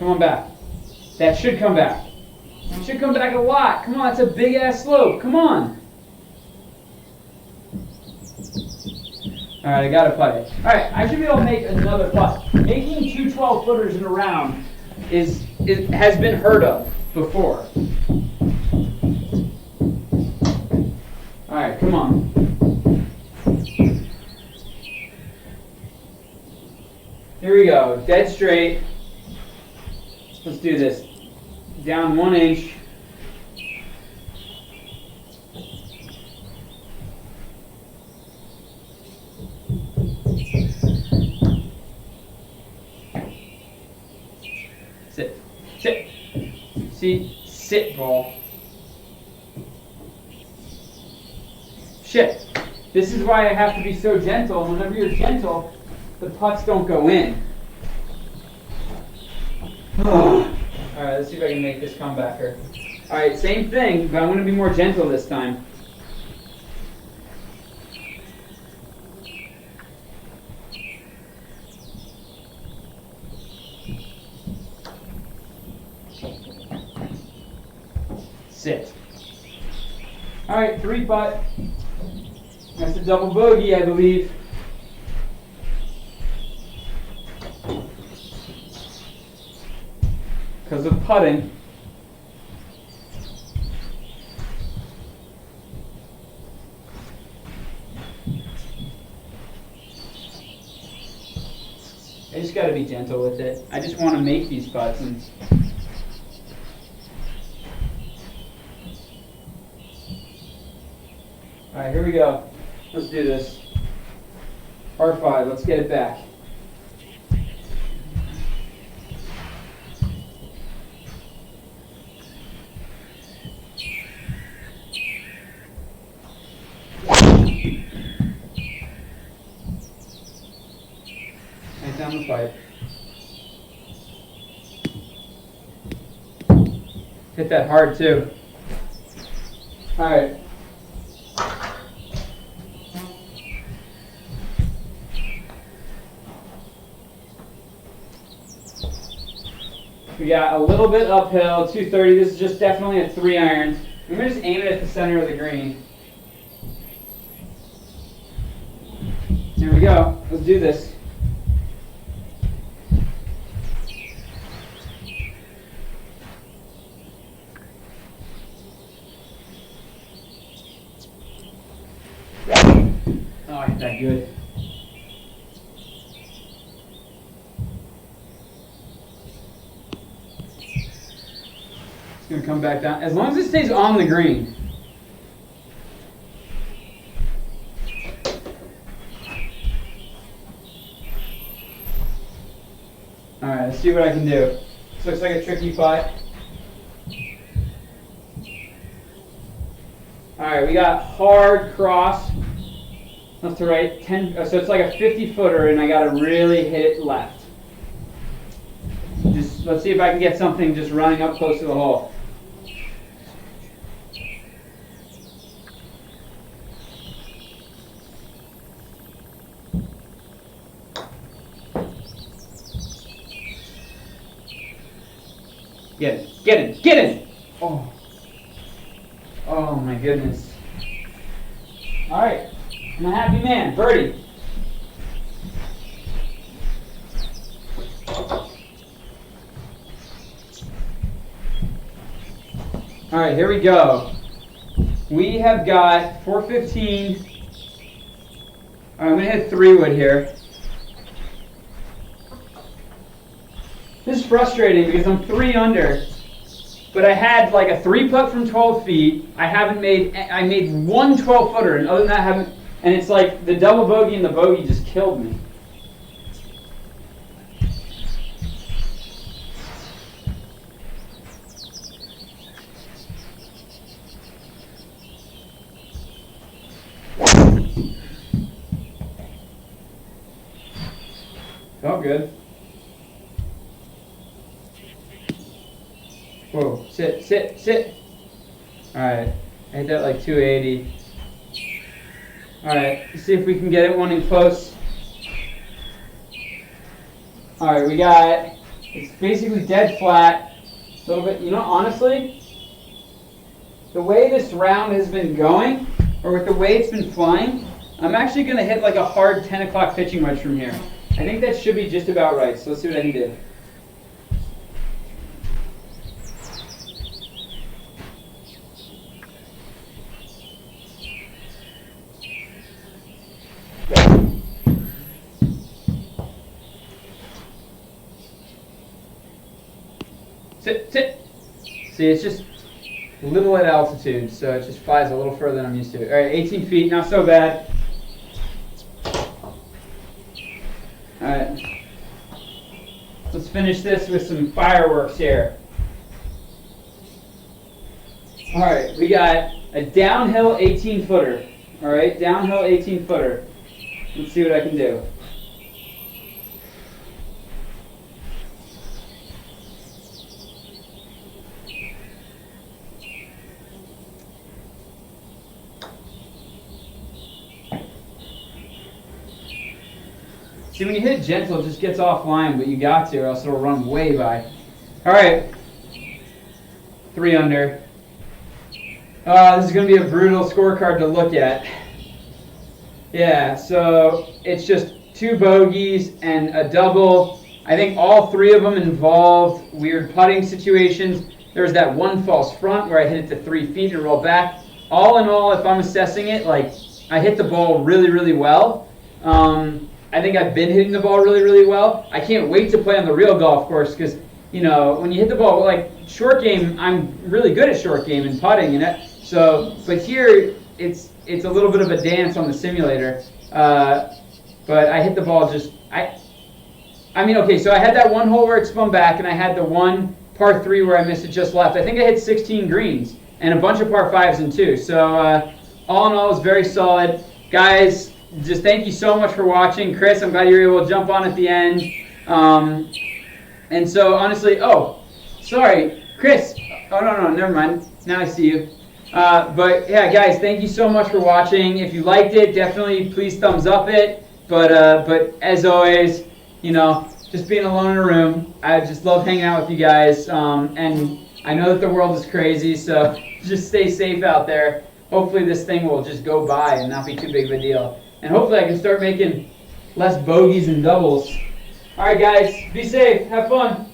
Come on back. That should come back. It should come back a lot. Come on, it's a big ass slope. Come on. Alright, I gotta putt it. Alright, I should be able to make another putt. Making two 12-footers in a round has been heard of before. Alright, come on. Here we go. Dead straight. Let's do this. Down 1 inch. Sit. Sit. See? Sit, ball. Shit. This is why I have to be so gentle. Whenever you're gentle, the putts don't go in. Alright, let's see if I can make this comebacker. Alright, same thing, but I'm going to be more gentle this time. Sit. Alright, 3 putt. That's a double bogey, I believe. Because of putting. I just got to be gentle with it. I just want to make these putts. And all right, here we go. Let's do this. Par 5. Let's get it back. Right down the pipe. Hit that hard too. All right. We got a little bit uphill, 230. This is just definitely a 3-iron. I'm going to just aim it at the center of the green. There we go. Let's do this. Oh, ain't that good. Going to come back down. As long as it stays on the green. Alright, let's see what I can do. This looks like a tricky putt. Alright, we got hard cross. Left to right. 10. So it's like a 50-footer, and I got to really hit it left. Just let's see if I can get something just running up close to the hole. Get it, get it, get it! Oh. Oh my goodness. Alright, I'm a happy man, birdie. Alright, here we go. We have got 415. Alright, I'm going to hit 3-wood here. This is frustrating because I'm 3 under, but I had like a 3-putt from 12 feet. I made one 12-footer, and other than that, I haven't. And it's like the double bogey and the bogey just killed me. Felt good. Whoa, sit, sit, sit. Alright, I hit that like 280. Alright, let's see if we can get it one in close. Alright, we got It's basically dead flat. A little bit, you know, honestly, the way this round has been going, or with the way it's been flying, I'm actually going to hit like a hard 10 o'clock pitching wedge from here. I think that should be just about right, so let's see what I can do. Sit, sit. See, it's just a little at altitude, so it just flies a little further than I'm used to. All right, 18 feet, not so bad. All right, let's finish this with some fireworks here. All right, we got a downhill 18-footer. All right, downhill 18-footer. Let's see what I can do. See, when you hit it gentle, it just gets offline, but you got to, or else it'll run way by. All right, 3 under. This is going to be a brutal scorecard to look at. Yeah, so it's just 2 bogeys and a double. I think all 3 of them involved weird putting situations. There was that one false front where I hit it to 3 feet and rolled back. All in all, if I'm assessing it, like, I hit the ball really, really well. I think I've been hitting the ball really, really well. I can't wait to play on the real golf course because, you know, when you hit the ball, like, short game, I'm really good at short game and putting in it. So, but here, it's a little bit of a dance on the simulator. But I hit the ball just, I mean, okay, so I had that one hole where it spun back, and I had the one par 3 where I missed it just left. I think I hit 16 greens and a bunch of par 5s in 2. So, all in all, it's very solid. Guys, just thank you so much for watching. Chris, I'm glad you were able to jump on at the end. And so, honestly, oh, sorry, Chris. Oh, no, never mind. Now I see you. But, yeah, guys, thank you so much for watching. If you liked it, definitely please thumbs up it. But as always, you know, just being alone in a room, I just love hanging out with you guys. And I know that the world is crazy, so just stay safe out there. Hopefully this thing will just go by and not be too big of a deal. And hopefully I can start making less bogeys and doubles. All right, guys, be safe. Have fun.